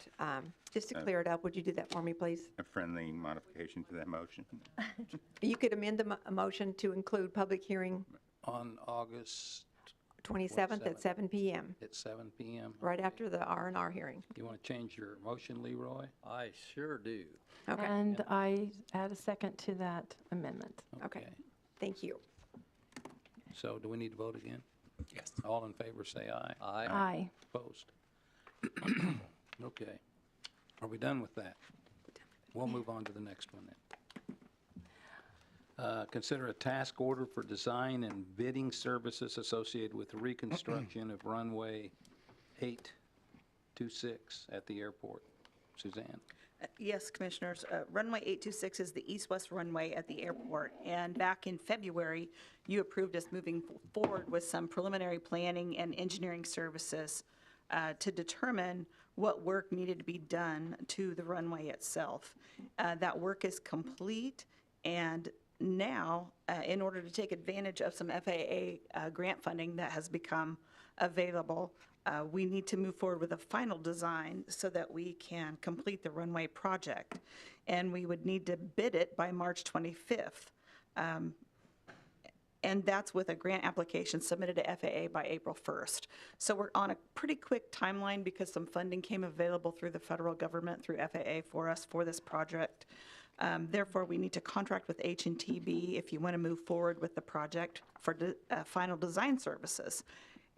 just to clear it up, would you do that for me, please? A friendly modification to that motion. You could amend the motion to include public hearing On August 27th at 7 PM, at 7 PM. right Okay. after the R&R hearing. You want to change your motion, Leroy? I sure do. Okay, And I add a second to that amendment. Okay. Thank you. So do we need to vote again? Yes. All in favor, say aye. Aye. Aye. Opposed? Okay. Are we done with that? We'll move on to the next one then. Consider a task order for design and bidding services associated with the reconstruction of runway 826 at the airport. Suzanne? Yes, Commissioners. Runway 826 is the east-west runway at the airport. And back in February, you approved us moving forward with some preliminary planning and engineering services to determine what work needed to be done to the runway itself. That work is complete, and now, in order to take advantage of some FAA grant funding that has become available, we need to move forward with a final design so that we can complete the runway project. And we would need to bid it by March 25th. And that's with a grant application submitted to FAA by April 1st. So we're on a pretty quick timeline because some funding came available through the federal government, through FAA for us for this project. Therefore, we need to contract with H&TB if you want to move forward with the project for final design services.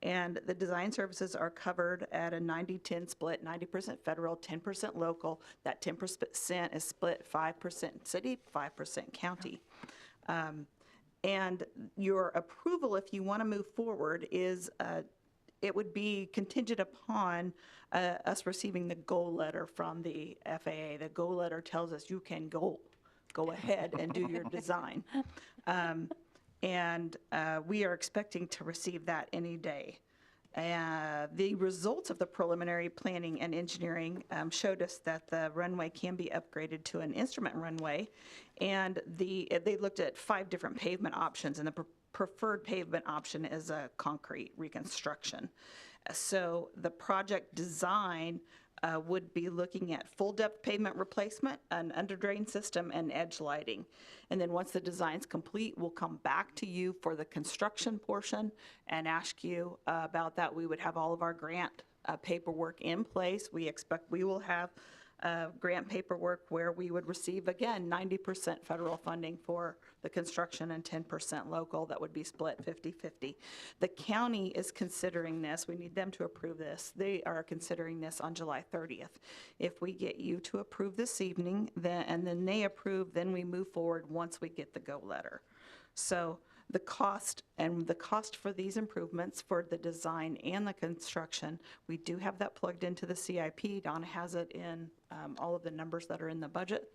And the design services are covered at a 90-10 split, 90% federal, 10% local. That 10% is split 5% city, 5% county. And your approval, if you want to move forward, is it would be contingent upon us receiving the go letter from the FAA. The go letter tells us you can go ahead and do your design. And we are expecting to receive that any day. The results of the preliminary planning and engineering showed us that the runway can be upgraded to an instrument runway, and they looked at 5 different pavement options, and the preferred pavement option is a concrete reconstruction. So the project design would be looking at full-depth pavement replacement, an under-drain system, and edge lighting. And then once the design's complete, we'll come back to you for the construction portion and ask you about that. We would have all of our grant paperwork in place. We expect we will have grant paperwork where we would receive, again, 90% federal funding for the construction and 10% local. That would be split 50-50. The county is considering this. We need them to approve this. They are considering this on July 30th. If we get you to approve this evening, and then they approve, then we move forward once we get the go letter. So the cost for these improvements for the design and the construction, we do have that plugged into the CIP. Donna has it in all of the numbers that are in the budget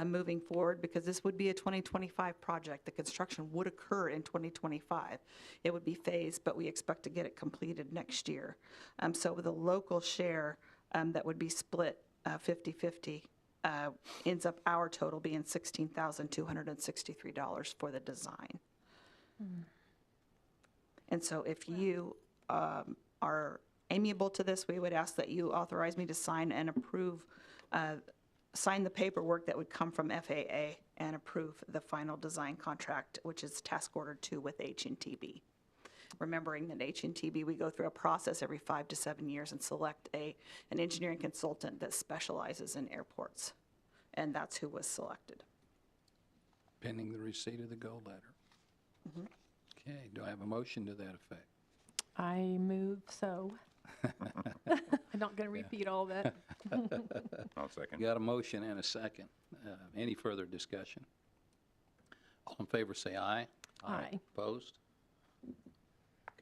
moving forward, because this would be a 2025 project. The construction would occur in 2025. It would be phased, but we expect to get it completed next year. So with a local share that would be split 50-50, ends up our total being $16,263 for the design. And so if you are amiable to this, we would ask that you authorize me to sign and approve, sign the paperwork that would come from FAA and approve the final design contract, which is task order 2 with H&TB. Remembering that H&TB, we go through a process every 5 to 7 years and select an engineering consultant that specializes in airports. And that's who was selected. Pending the receipt of the go letter. Okay, do I have a motion to that effect? I move so. I'm not going to repeat all that. I'll second. Got a motion and a second. Any further discussion? All in favor say aye. Aye. Opposed?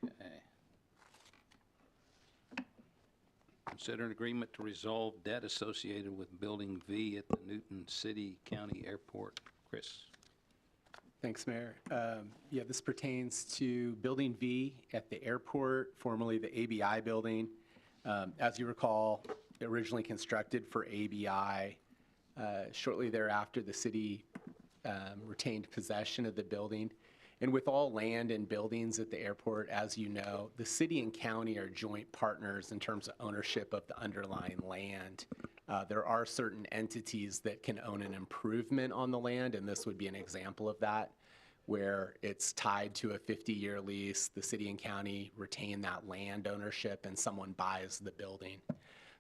Okay. Consider an agreement to resolve debt associated with Building V at the Newton City County Airport. Chris? Thanks, Mayor. Yeah, this pertains to Building V at the airport, formerly the ABI building. As you recall, originally constructed for ABI. Shortly thereafter, the city retained possession of the building. And with all land and buildings at the airport, as you know, the city and county are joint partners in terms of ownership of the underlying land. There are certain entities that can own an improvement on the land, and this would be an example of that, where it's tied to a 50-year lease. The city and county retain that land ownership, and someone buys the building.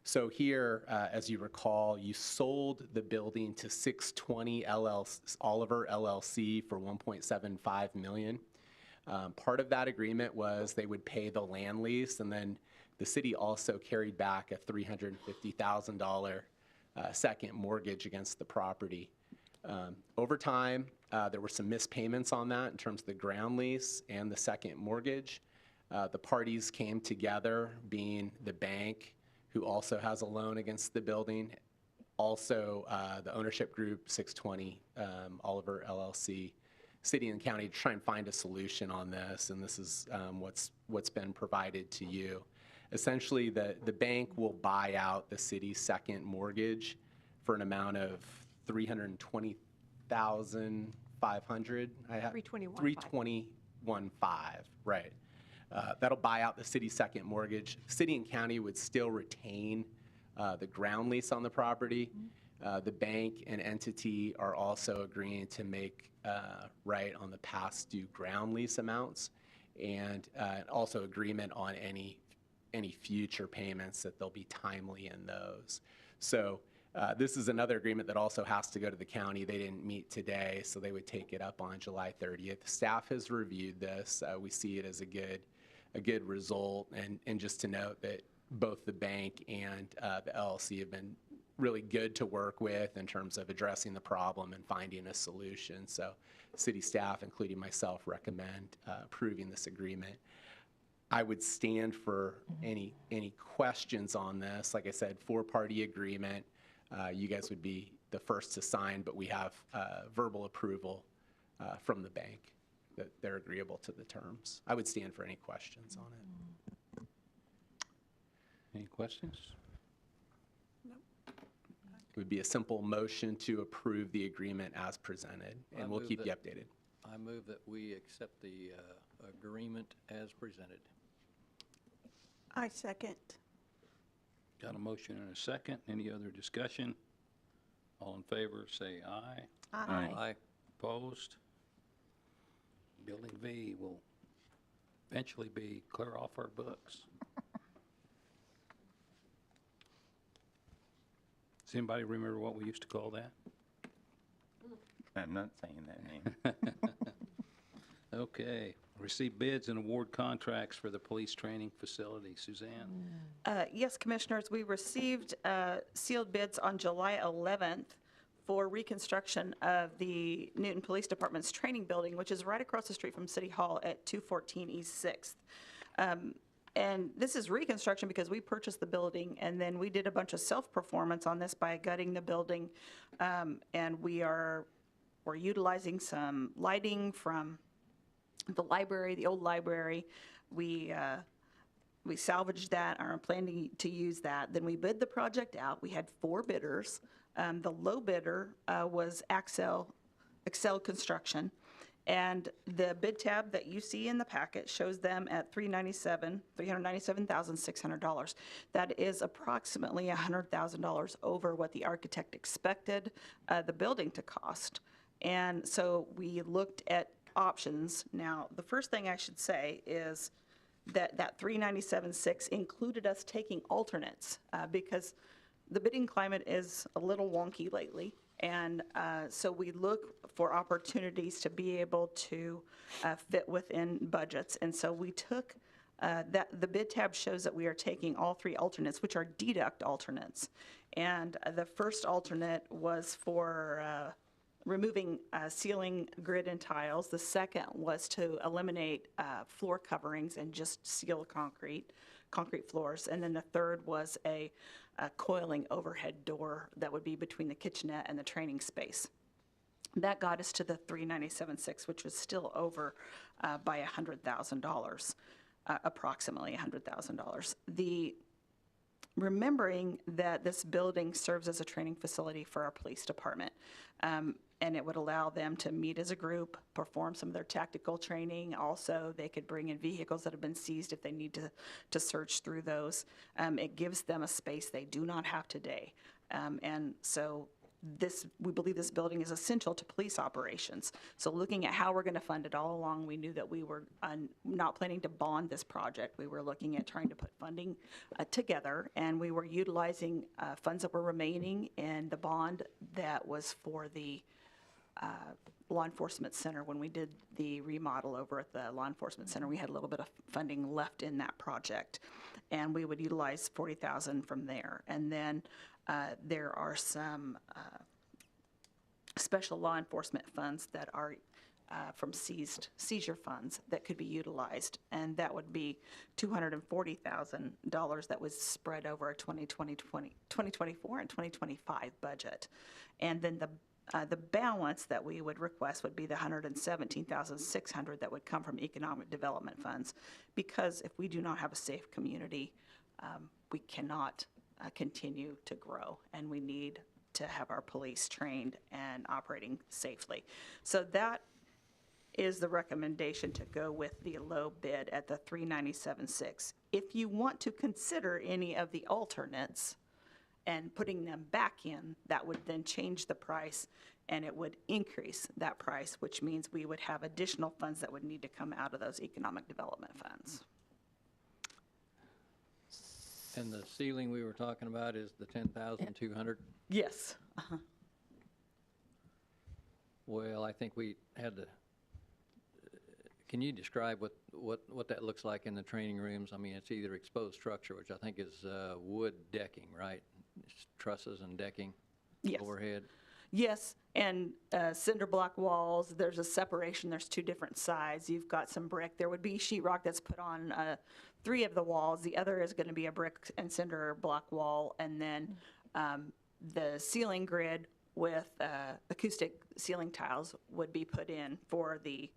So here, as you recall, you sold the building to 620 Oliver LLC for $1.75 million. Part of that agreement was they would pay the land lease, and then the city also carried back a $350,000 second mortgage against the property. Over time, there were some missed payments on that in terms of the ground lease and the second mortgage. The parties came together, being the bank, who also has a loan against the building, also the ownership group, 620 Oliver LLC, city and county, to try and find a solution on this, and this is what's been provided to you. Essentially, the bank will buy out the city's second mortgage for an amount of $320,500. $321,500, right. That'll buy out the city's second mortgage. City and county would still retain the ground lease on the property. The bank and entity are also agreeing to make right on the past due ground lease amounts, and also agreement on any future payments, that they'll be timely in those. So this is another agreement that also has to go to the county. They didn't meet today, so they would take it up on July 30th. Staff has reviewed this. We see it as a good result, and just to note that both the bank and the LLC have been really good to work with in terms of addressing the problem and finding a solution. So city staff, including myself, recommend approving this agreement. I would stand for any questions on this. Like I said, 4-party agreement. You guys would be the first to sign, but we have verbal approval from the bank that they're agreeable to the terms. I would stand for any questions on it. Any questions? It would be a simple motion to approve the agreement as presented, and we'll keep you updated. I move that we accept the agreement as presented. I second. Got a motion and a second. Any other discussion? All in favor, say aye. Aye. Opposed? Building V will eventually be clear off our books. Does anybody remember what we used to call that? I'm not saying that name. Okay. Receive bids and award contracts for the police training facility. Suzanne? Yes, Commissioners, we received sealed bids on July 11th for reconstruction of the Newton Police Department's training building, which is right across the street from City Hall at 214 East 6th. And this is reconstruction because we purchased the building, and then we did a bunch of self-performance on this by gutting the building. And we're utilizing some lighting from the library, the old library. We salvaged that, are planning to use that. Then we bid the project out. We had 4 bidders. The low bidder was Excel Construction. And the bid tab that you see in the packet shows them at $397,600. That is approximately $100,000 over what the architect expected the building to cost. And so we looked at options. Now, the first thing I should say is that 397.6 included us taking alternates because the bidding climate is a little wonky lately. And so we look for opportunities to be able to fit within budgets. And so we took the bid tab shows that we are taking all 3 alternates, which are deduct alternates. And the first alternate was for removing ceiling grid and tiles. The second was to eliminate floor coverings and just seal concrete floors. And then the third was a coiling overhead door that would be between the kitchenette and the training space. That got us to the 397.6, which was still over by $100,000, approximately $100,000. Remembering that this building serves as a training facility for our police department, and it would allow them to meet as a group, perform some of their tactical training. Also, they could bring in vehicles that have been seized if they need to search through those. It gives them a space they do not have today. And so we believe this building is essential to police operations. So looking at how we're going to fund it, all along, we knew that we were not planning to bond this project. We were looking at trying to put funding together, and we were utilizing funds that were remaining in the bond that was for the law enforcement center. When we did the remodel over at the law enforcement center, we had a little bit of funding left in that project, and we would utilize $40,000 from there. And then there are some special law enforcement funds that are from seizure funds that could be utilized, and that would be $240,000 that was spread over a 2024 and 2025 budget. And then the balance that we would request would be the $117,600 that would come from economic development funds, because if we do not have a safe community, we cannot continue to grow, and we need to have our police trained and operating safely. So that is the recommendation, to go with the low bid at the 397.6. If you want to consider any of the alternates and putting them back in, that would then change the price, and it would increase that price, which means we would have additional funds that would need to come out of those economic development funds. And the ceiling we were talking about is the 10,200? Yes. Well, I think we had to, can you describe what that looks like in the training rooms? I mean, it's either exposed structure, which I think is wood decking, right? It's trusses and decking. Yes. Overhead. Yes, and cinder block walls. There's a separation. There's 2 different sides. You've got some brick. There would be sheetrock that's put on 3 of the walls. The other is going to be a brick and cinder block wall, and then the ceiling grid with acoustic ceiling tiles would be put in for the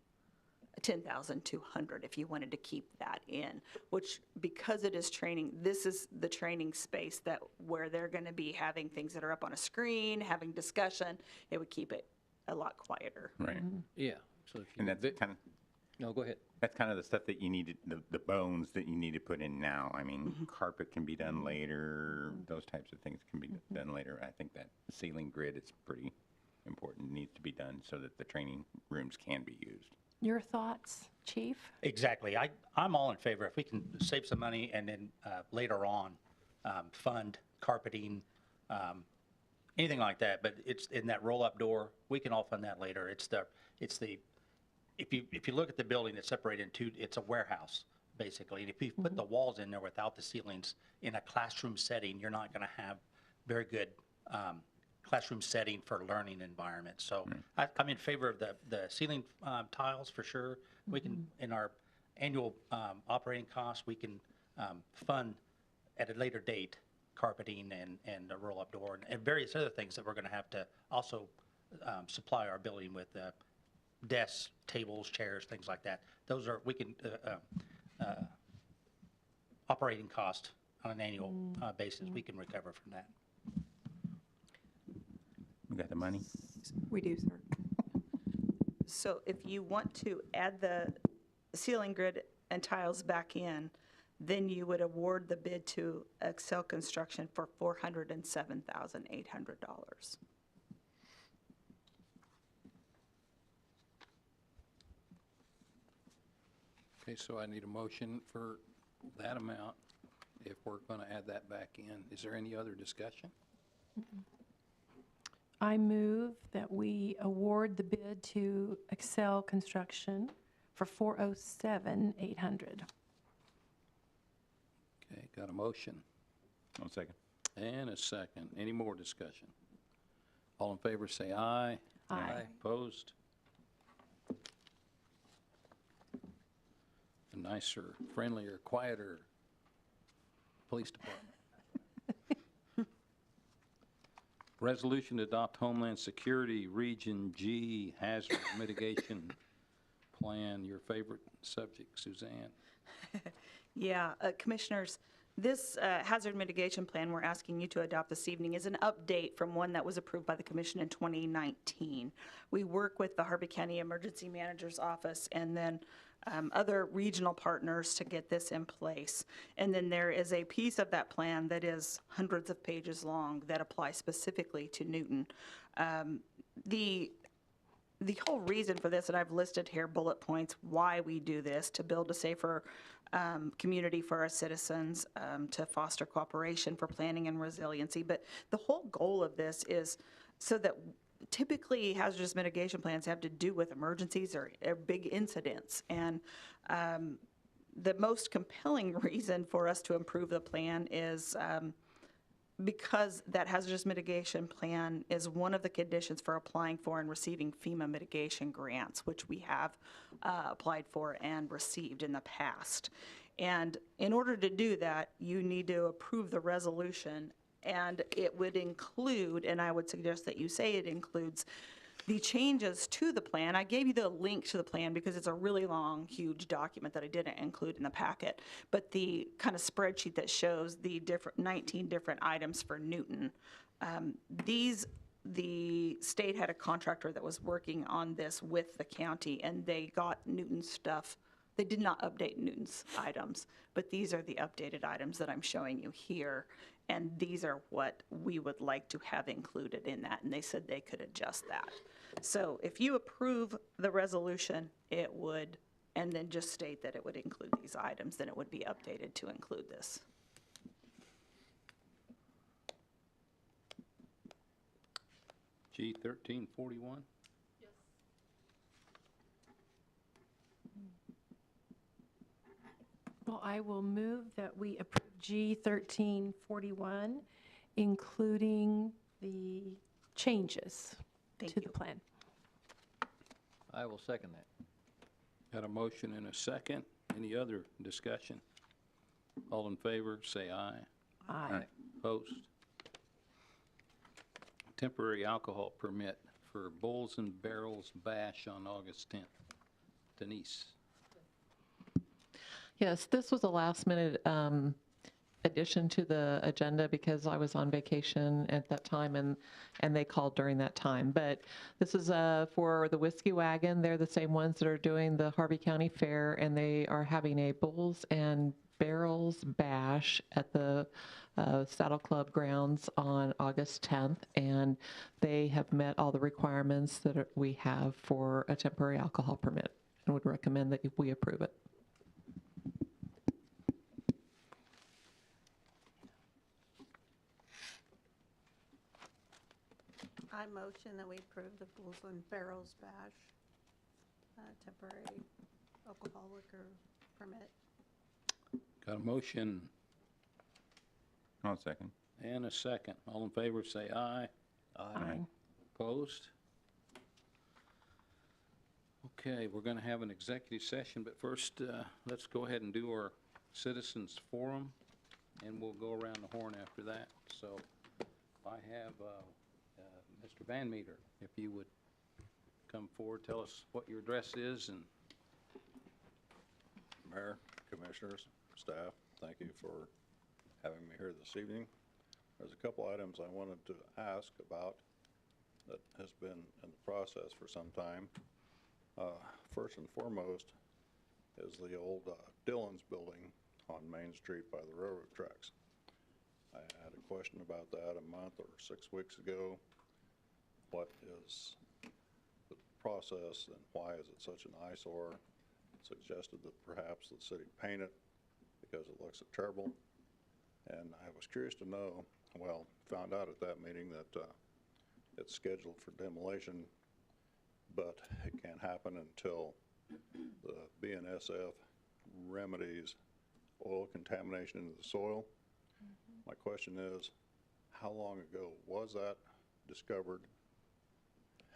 10,200 if you wanted to keep that in, which, because it is training, this is the training space that where they're going to be having things that are up on a screen, having discussion. It would keep it a lot quieter. Right. Yeah. So if you And that's kind of, no, go ahead. that's kind of the stuff that you need, the bones that you need to put in now. I mean, carpet can be done later. Those types of things can be done later. I think that ceiling grid is pretty important, needs to be done so that the training rooms can be used. Your thoughts, Chief? Exactly. I'm all in favor. If we can save some money and then later on fund carpeting, anything like that, but it's in that roll-up door. We can all fund that later. It's the, if you look at the building, it's separated into, it's a warehouse, basically. And if you put the walls in there without the ceilings, in a classroom setting, you're not going to have very good classroom setting for learning environment. So I'm in favor of the ceiling tiles for sure. We can, in our annual operating costs, we can fund at a later date carpeting and a roll-up door and various other things that we're going to have to also supply our building with desks, tables, chairs, things like that. Those are, we can, operating cost on an annual basis, we can recover from that. We got the money? We do, sir. So if you want to add the ceiling grid and tiles back in, then you would award the bid to Excel Construction for $407,800. Okay, so I need a motion for that amount if we're going to add that back in. Is there any other discussion? I move that we award the bid to Excel Construction for $407,800. Okay, got a motion 1 second. and a second. Any more discussion? All in favor say aye. Aye. Opposed? A nicer, friendlier, quieter police department. Resolution to adopt Homeland Security Region G Hazard Mitigation Plan. Your favorite subject, Suzanne. Yeah, Commissioners, this hazard mitigation plan we're asking you to adopt this evening is an update from one that was approved by the Commission in 2019. We work with the Harvey County Emergency Manager's Office and then other regional partners to get this in place. And then there is a piece of that plan that is hundreds of pages long that applies specifically to Newton. The whole reason for this, and I've listed here bullet points, why we do this, to build a safer community for our citizens, to foster cooperation for planning and resiliency. But the whole goal of this is so that typically hazardous mitigation plans have to do with emergencies or big incidents. And the most compelling reason for us to improve the plan is because that hazardous mitigation plan is one of the conditions for applying for and receiving FEMA mitigation grants, which we have applied for and received in the past. And in order to do that, you need to approve the resolution, and it would include, and I would suggest that you say it includes, the changes to the plan. I gave you the link to the plan because it's a really long, huge document that I didn't include in the packet, but the kind of spreadsheet that shows the 19 different items for Newton. The state had a contractor that was working on this with the county, and they got Newton's stuff. They did not update Newton's items, but these are the updated items that I'm showing you here, and these are what we would like to have included in that, and they said they could adjust that. So if you approve the resolution, it would, and then just state that it would include these items, then it would be updated to include this. G 1341. Well, I will move that we approve G 1341, including the changes Thank to you. the plan. I will second that. Got a motion and a second. Any other discussion? All in favor, say aye. Aye. Opposed? Temporary alcohol permit for Bulls and Barrels Bash on August 10th. Denise. Yes, this was a last-minute addition to the agenda because I was on vacation at that time, and they called during that time. But this is for the Whiskey Wagon. They're the same ones that are doing the Harvey County Fair, and they are having a Bulls and Barrels Bash at the Saddle Club grounds on August 10th, and they have met all the requirements that we have for a temporary alcohol permit, and would recommend that we approve it. I motion that we approve the Fools and Pharaohs Bash temporary alcohol liquor permit. Got a motion I'll second. and a second. All in favor, say aye. Aye. Opposed? Okay, we're going to have an executive session, but first, let's go ahead and do our citizens forum, and we'll go around the horn after that. So I have Mr. Van Meter, if you would come forward, tell us what your address is, and Mayor, Commissioners, staff, thank you for having me here this evening. There's a couple items I wanted to ask about that has been in the process for some time. First and foremost is the old Dillon's building on Main Street by the railroad tracks. I had a question about that a month or 6 weeks ago. What is the process and why is it such an eyesore? Suggested that perhaps the city paint it because it looks terrible. And I was curious to know, well, found out at that meeting that it's scheduled for demolition, but it can't happen until the BNSF remedies oil contamination into the soil. My question is, how long ago was that discovered?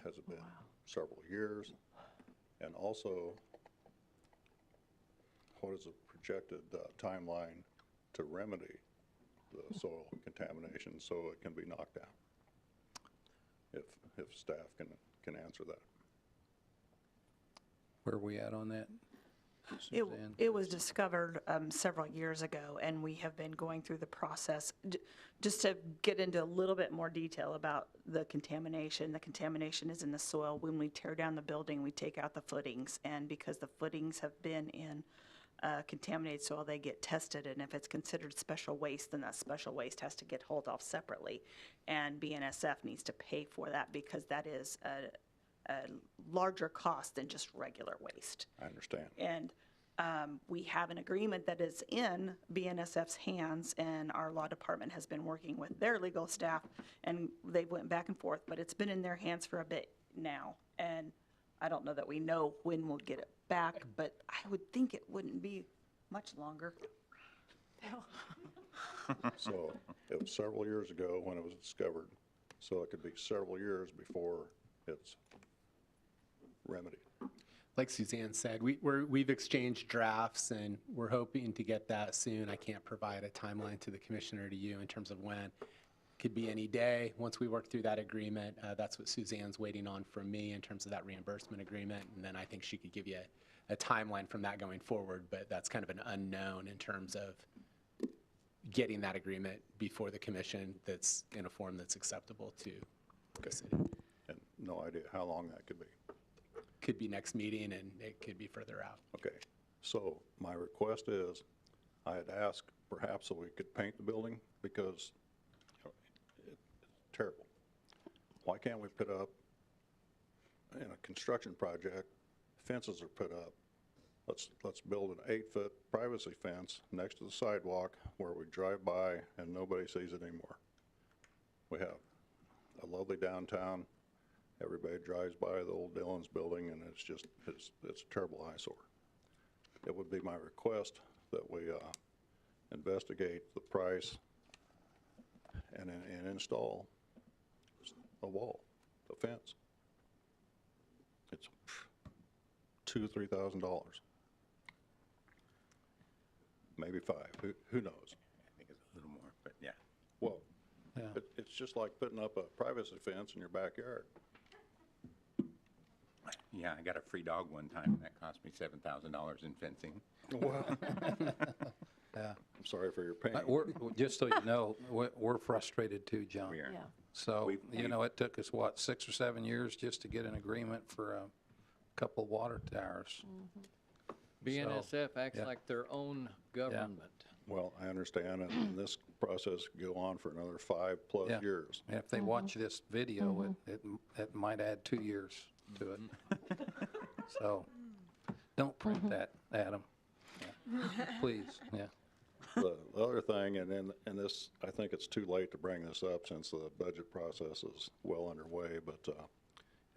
Has it been several years? And also, what is the projected timeline to remedy the soil contamination so it can be knocked down? If staff can answer that. where are we at on that, It, Suzanne? it was discovered several years ago, and we have been going through the process. Just to get into a little bit more detail about the contamination is in the soil. When we tear down the building, we take out the footings, and because the footings have been in contaminated soil, they get tested, and if it's considered special waste, then that special waste has to get hauled off separately, and BNSF needs to pay for that because that is a larger cost than just regular waste. I understand. And we have an agreement that is in BNSF's hands, and our law department has been working with their legal staff, and they went back and forth, but it's been in their hands for a bit now. And I don't know that we know when we'll get it back, but I would think it wouldn't be much longer. So it was several years ago when it was discovered, so it could be several years before it's remedied. Like Suzanne said, we've exchanged drafts, and we're hoping to get that soon. I can't provide a timeline to the commissioner, to you, in terms of when. Could be any day. Once we work through that agreement, that's what Suzanne's waiting on from me in terms of that reimbursement agreement, and then I think she could give you a timeline from that going forward, but that's kind of an unknown in terms of getting that agreement before the commission that's in a form that's acceptable to the city. And no idea how long that could be. Could be next meeting, and it could be further out. Okay, so my request is, I had asked perhaps so we could paint the building because it's terrible. Why can't we put up, in a construction project, fences are put up. Let's build an 8-foot privacy fence next to the sidewalk where we drive by and nobody sees it anymore. We have a lovely downtown. Everybody drives by the old Dillon's building, and it's a terrible eyesore. It would be my request that we investigate the price and install a wall, a fence. It's $2,000 to $3,000, maybe $5,000. Who knows? I think it's a little more, but yeah. Well, Yeah. it's just like putting up a privacy fence in your backyard. Yeah, I got a free dog one time, and that cost me $7,000 in fencing. Wow. Yeah. I'm sorry for your pain. Just so you know, we're frustrated too, John. We are. Yeah. So, We've- you know, it took us, what, 6 or 7 years just to get an agreement for a couple water towers. BNSF acts yeah. like their own government. Well, I understand, and this process could go on for another 5+ Yeah. years. And if they watch this video, it might add 2 years to it. So, don't print that, Adam. Yeah. Please, yeah. The other thing, and this, I think it's too late to bring this up since the budget process is well underway, but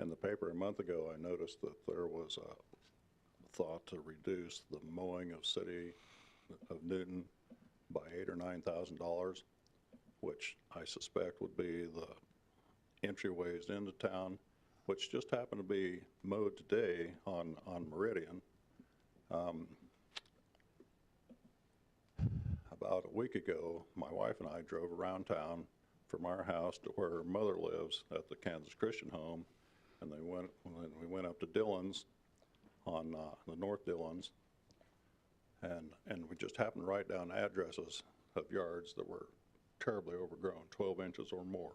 in the paper a month ago, I noticed that there was a thought to reduce the mowing of city of Newton by $8,000 or $9,000, which I suspect would be the entryways into town, which just happened to be mowed today on Meridian. About a week ago, my wife and I drove around town from our house to where her mother lives at the Kansas Christian Home, and we went up to Dillon's on the North Dillon's, and we just happened to write down addresses of yards that were terribly overgrown, 12 inches or more.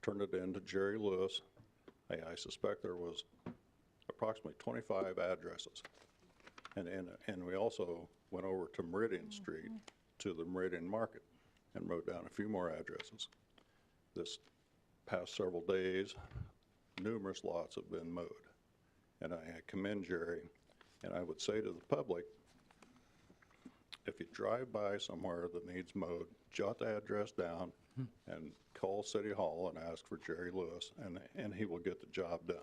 Turned it in to Jerry Lewis. I suspect there was approximately 25 addresses. And we also went over to Meridian Street to the Meridian Market and wrote down a few more addresses. This past several days, numerous lots have been mowed. And I commend Jerry, and I would say to the public, if you drive by somewhere that needs mowed, jot the address down and call City Hall and ask for Jerry Lewis, and he will get the job done.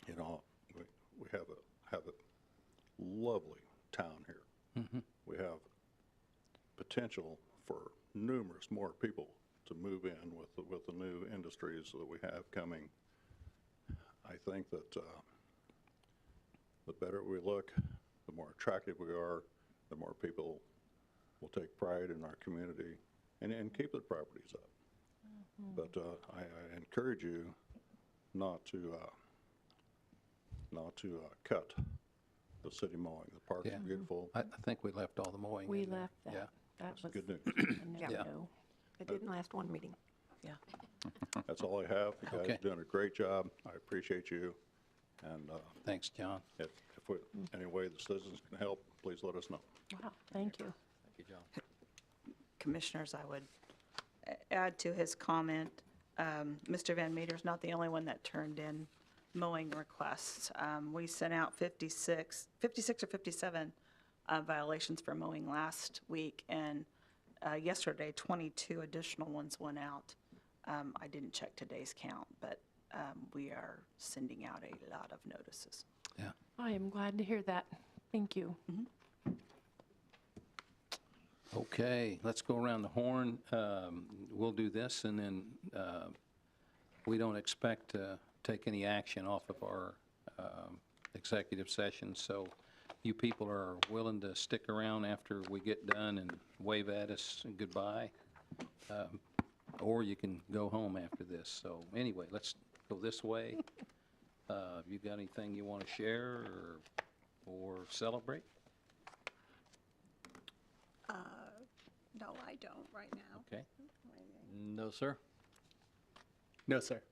You know, we have a lovely town here. We have potential for numerous more people to move in with the new industries that we have coming. I think that the better we look, the more attractive we are, the more people will take pride in our community and keep the properties up. But I encourage you not to cut the city mowing. The parks are beautiful. I think we left all the mowing We in there. left that. Yeah. That was Good news. a Yeah. no-no. It didn't last one meeting. That's all I have. You guys Okay. are doing a great job. I appreciate you. And Thanks, John. if any way the citizens can help, please let us know. Wow, thank you. Thank you, John. Commissioners, I would add to his comment, Mr. Van Meter's not the only one that turned in mowing requests. We sent out 56 or 57 violations for mowing last week, and yesterday 22 additional ones went out. I didn't check today's count, but we are sending out a lot of notices. Yeah. I am glad to hear that. Thank you. Okay, let's go around the horn. We'll do this, and then we don't expect to take any action off of our executive session, so you people are willing to stick around after we get done and wave at us and goodbye, or you can go home after this. So anyway, let's go this way. You got anything you want to share or celebrate? No, I don't right now. Okay. No, sir. No, sir.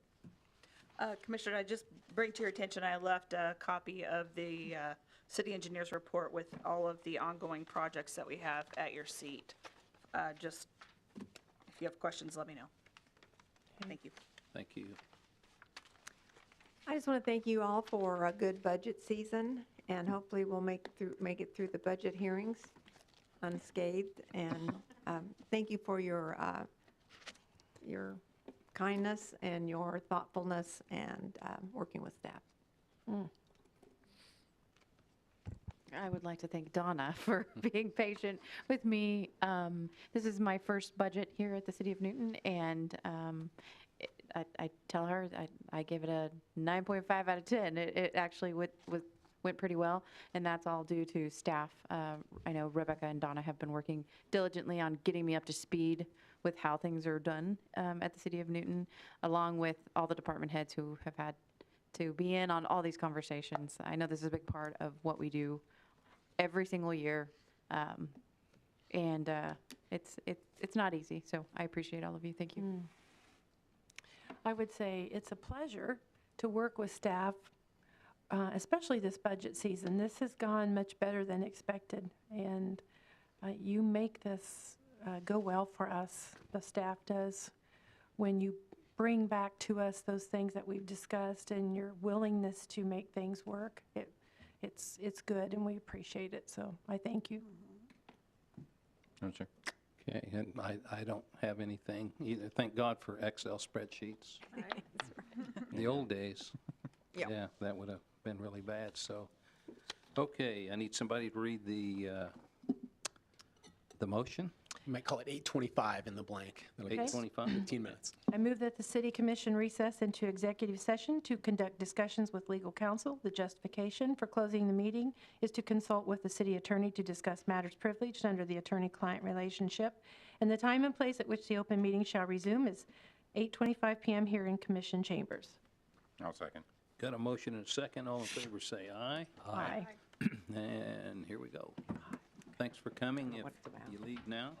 Commissioner, I just bring to your attention, I left a copy of the city engineer's report with all of the ongoing projects that we have at your seat. Just, if you have questions, let me know. Thank you. Thank you. I just want to thank you all for a good budget season, and hopefully we'll make it through the budget hearings unscathed. And thank you for your kindness and your thoughtfulness and working with staff. I would like to thank Donna for being patient with me. This is my first budget here at the City of Newton, and I tell her I give it a 9.5 out of 10. It actually went pretty well, and that's all due to staff. I know Rebecca and Donna have been working diligently on getting me up to speed with how things are done at the City of Newton, along with all the department heads who have had to be in on all these conversations. I know this is a big part of what we do every single year, and it's not easy, so I appreciate all of you. Thank you. I would say it's a pleasure to work with staff, especially this budget season. This has gone much better than expected, and you make this go well for us. The staff does. When you bring back to us those things that we've discussed and your willingness to make things work, it's good, and we appreciate it, so I thank you. No, sir. Okay, and I don't have anything either. Thank God for Excel spreadsheets. In the old days, Yep. yeah, that would have been really bad, so. Okay, I need somebody to read the motion, You might call it 8:25 in the blank. That'll give us 8:25. 15 minutes. I move that the city commission recess into executive session to conduct discussions with legal counsel. The justification for closing the meeting is to consult with the city attorney to discuss matters privileged under the attorney-client relationship. And the time and place at which the open meeting shall resume is 8:25 PM here in commission chambers. I'll second. Got a motion and a second. All in favor, say aye. Aye. And here we go. Thanks for coming. If What's the matter? you leave now.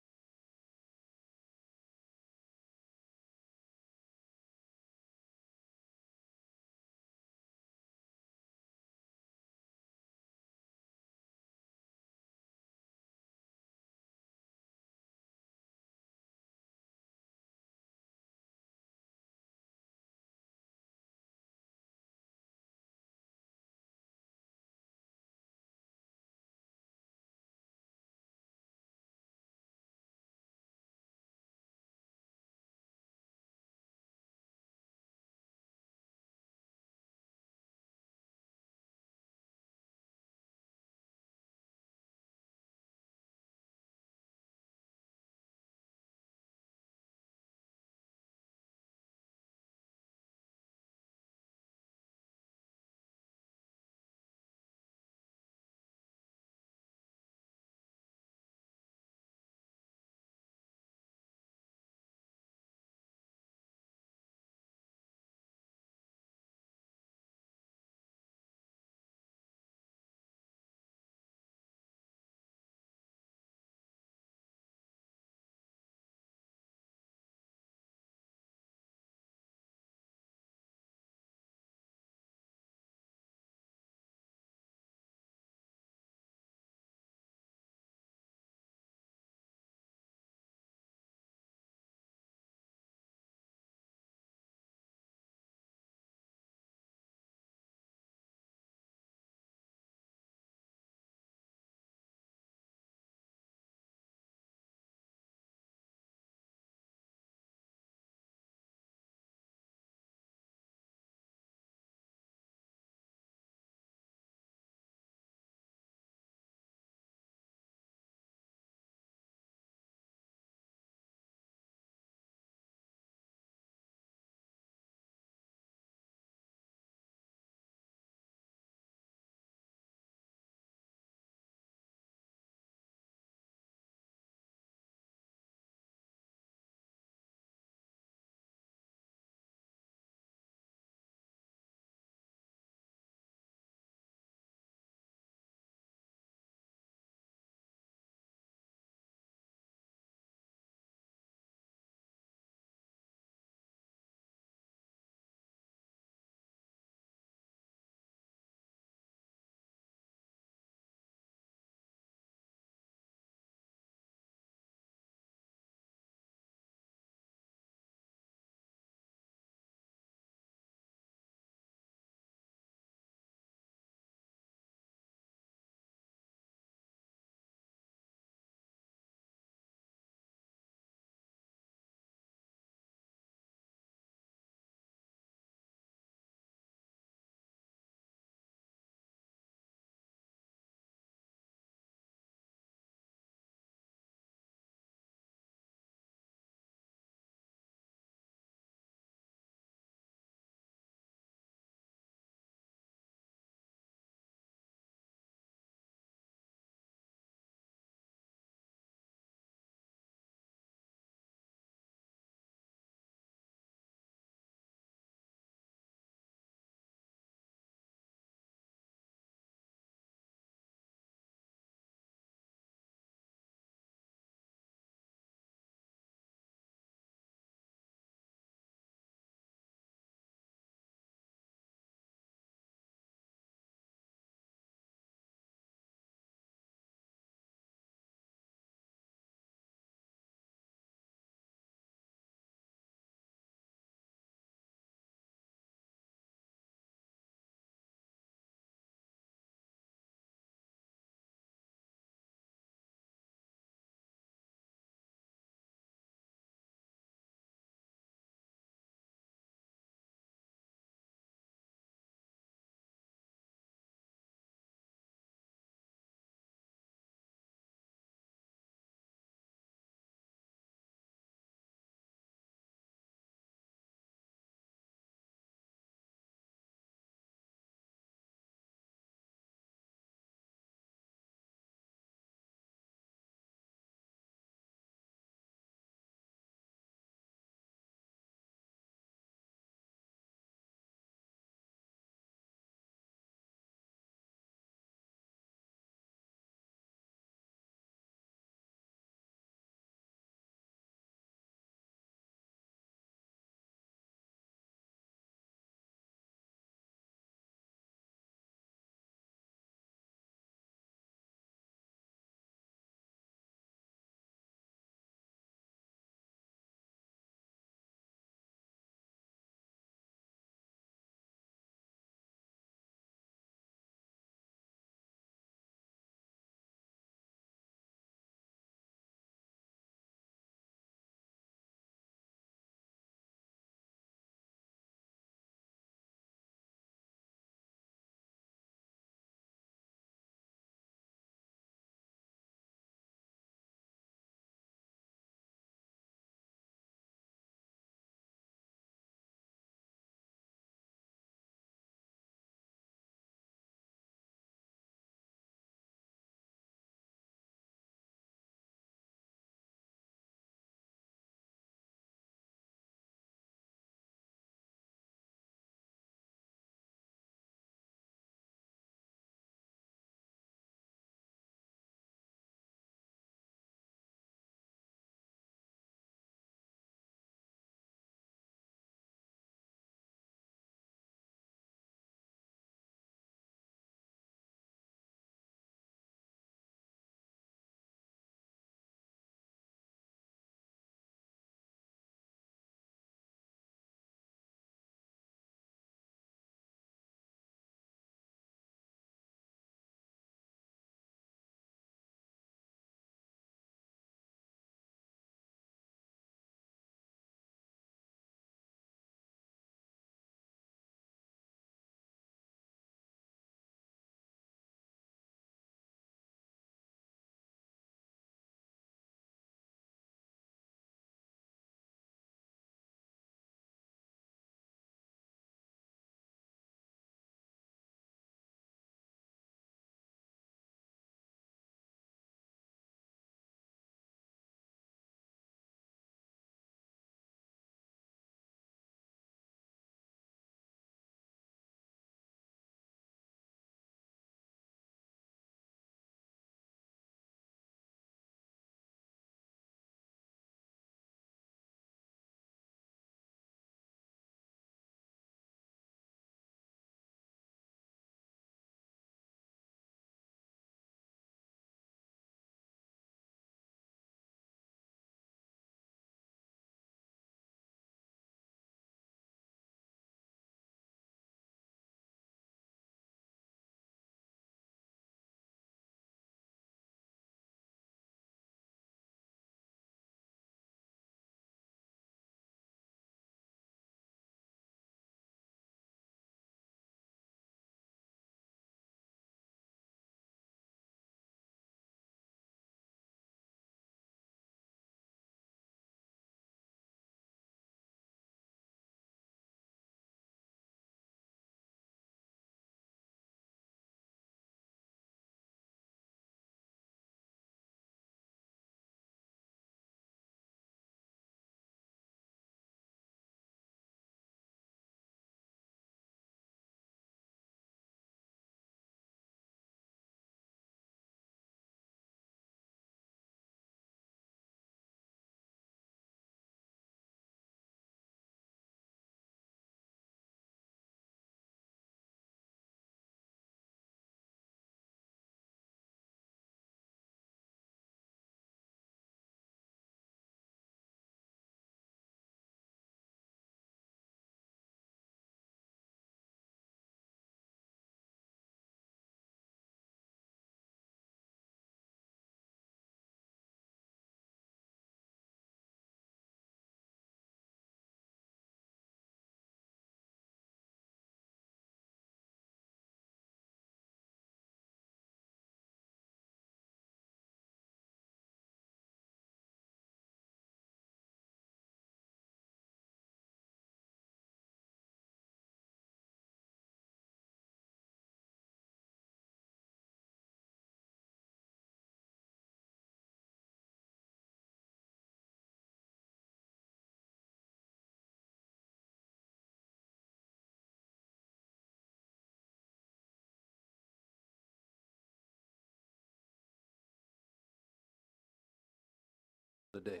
the day.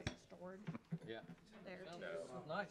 Yeah. There. Nice.